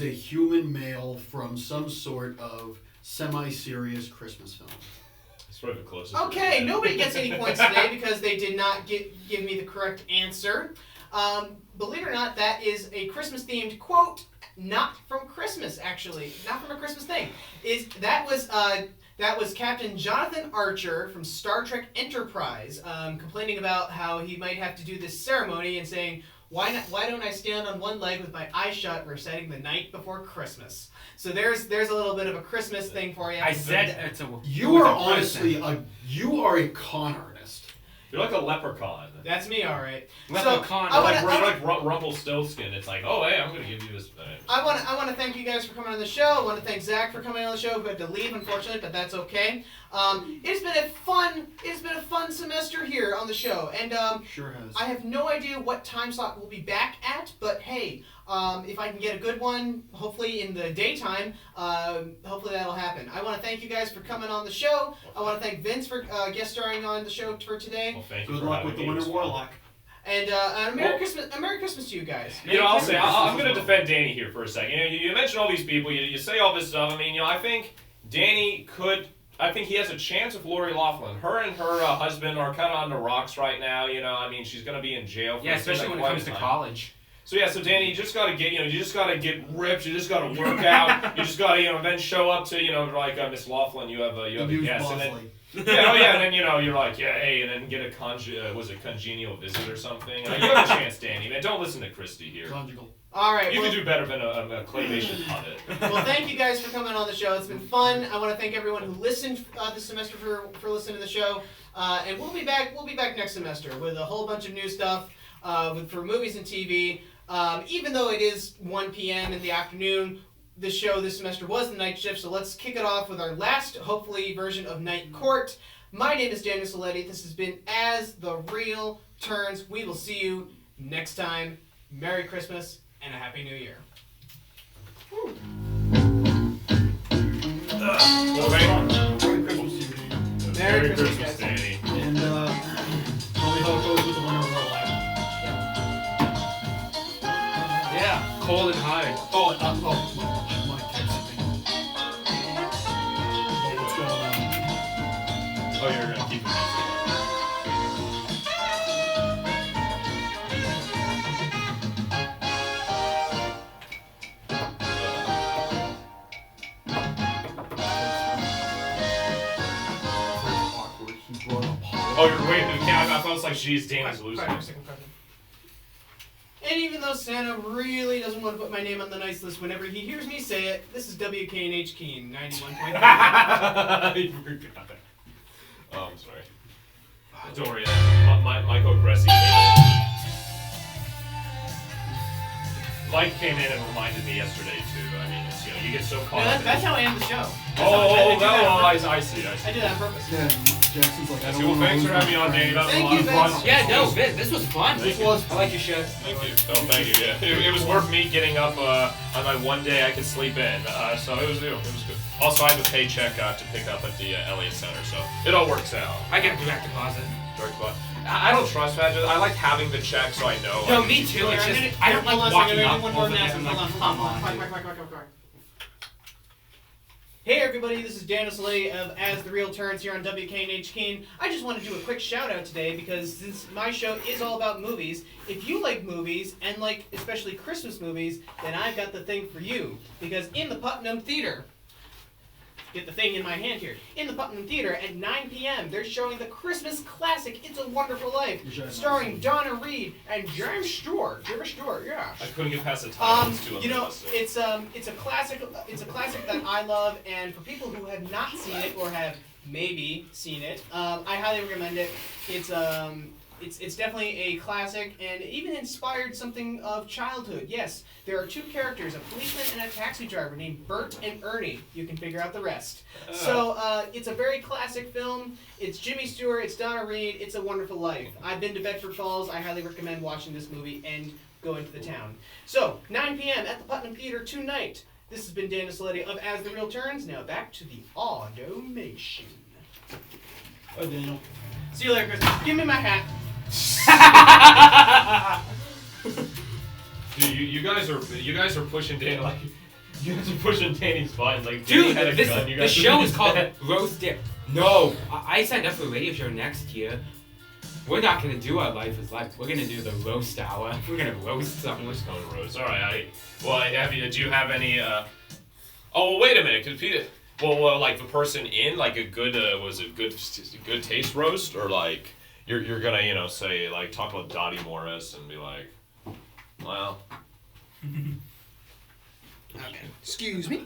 a human male from some sort of semi-serious Christmas film. It's probably the closest. Okay, nobody gets any points today because they did not give me the correct answer. Believe it or not, that is a Christmas-themed quote, not from Christmas, actually. Not from a Christmas thing. That was Captain Jonathan Archer from Star Trek Enterprise, complaining about how he might have to do this ceremony and saying, why don't I stand on one leg with my eyes shut reciting the night before Christmas? So there's a little bit of a Christmas thing for you. I said it's a. You are honestly you are a con artist. You're like a leprechaun. That's me, all right. Leprechaun. So, like Rumpelstiltskin. It's like, oh hey, I'm gonna give you this. I want to thank you guys for coming on the show. I want to thank Zach for coming on the show, who had to leave unfortunately, but that's okay. It's been a fun semester here on the show, and sure has. I have no idea what time slot we'll be back at, but hey, if I can get a good one, hopefully in the daytime, hopefully that'll happen. I want to thank you guys for coming on the show. I want to thank Vince for guest starring on the show for today. Well, thank you. Good luck with the Winter Warlock. And Merry Christmas to you guys. I'll say I'm going to defend Danny here for a second. You mention all these people. You say all this stuff. I mean, I think Danny could. I think he has a chance with Lori Loughlin. Her and her husband are kind of on the rocks right now. I mean, she's going to be in jail. For especially when it comes to college. So so Danny, you just gotta get ripped. You just gotta work out. You just gotta, then show up to, like Miss Loughlin. You have a guest, and then and then you're like, hey, and then get a congenial visit or something. You have a chance, Danny. Man, don't listen to Christy here. Conjugal. All right. You can do better than a claymation puppet. Well, thank you guys for coming on the show. It's been fun. I want to thank everyone who listened this semester for listening to the show. And we'll be back next semester with a whole bunch of new stuff for movies and TV. Even though it is 1 p.m. in the afternoon, the show this semester was the night shift, so let's kick it off with our last, hopefully, version of Night Court. My name is Daniel Soletti. This has been As the Real Turns. We will see you next time. Merry Christmas and a Happy New Year. Merry Christmas, Danny. And tell me how it goes with the Winter Warlock. Yeah, cold and high. Mike texted me. What's going on? Oh, you're gonna keep it. Oh, you're waiting. I thought it was like, geez, Danny's losing. And even though Santa really doesn't want to put my name on the nice list whenever he hears me say it, this is WKNH Keene, 91.3. You forgot that. Oh, I'm sorry. Don't worry. Michael Cressy Mike came in and reminded me yesterday, too. I mean, it's, you get so caught up. That's how I end the show. I see. I did that on purpose. Yeah, Jackson's like, I don't well, want to thanks lose for having me my on, friend. Danny. That was Thank a lot you, of fun. Vince. Yeah, no, this was fun. I like your shit. Thank you. Oh, thank you. Yeah, it was worth me getting up on my one day I could sleep in. So it was good. Also, I have a paycheck to pick up at the Elliott Center, so it all works out. I get a direct deposit. I don't trust that. I like having the check so I know. No, me too. It's just I don't like walking up over there. I'm like, come on. Hey everybody, this is Daniel Soleil of As the Real Turns here on WKNH Keene. I just want to do a quick shout out today because since my show is all about movies, if you like movies and like especially Christmas movies, then I've got the thing for you. Because in the Putnam Theater get the thing in my hand here. In the Putnam Theater at 9 p.m., they're showing the Christmas classic It's a Wonderful Life, starring Donna Reed and James Stewart. James Stewart, yeah. I couldn't get past the titles to You know, it's a classic. It's a classic that I love, and for people who have not seen it or have maybe seen it, I highly recommend it. It's definitely a classic, and it even inspired something of childhood. Yes, there are two characters, a policeman and a taxi driver named Bert and Ernie. You can figure out the rest. So it's a very classic film. It's Jimmy Stewart, it's Donna Reed, It's a Wonderful Life. I've been to Bedford Falls. I highly recommend watching this movie and going to the town. So, 9 p.m. at the Putnam Theater tonight. This has been Daniel Saletti of As the Reel Turns. Now back to the automation. Bye, Daniel. See you later, Chris. Give me my hat. Dude, you guys are pushing Danny like you guys are pushing Danny's buttons like Dude, Danny had a this gun. You the guys show is called Roast Dip. No, I signed up for a radio show next year. We're not gonna do our Life is Life. We're gonna do the roast hour. We're gonna roast something. Let's go roast. All right. Do you have any? Oh, well, wait a minute, cause Peter. Well, like the person in like a good was it good taste roast or like you're gonna say like talk about Dottie Morris and be like, well. Okay. Excuse me.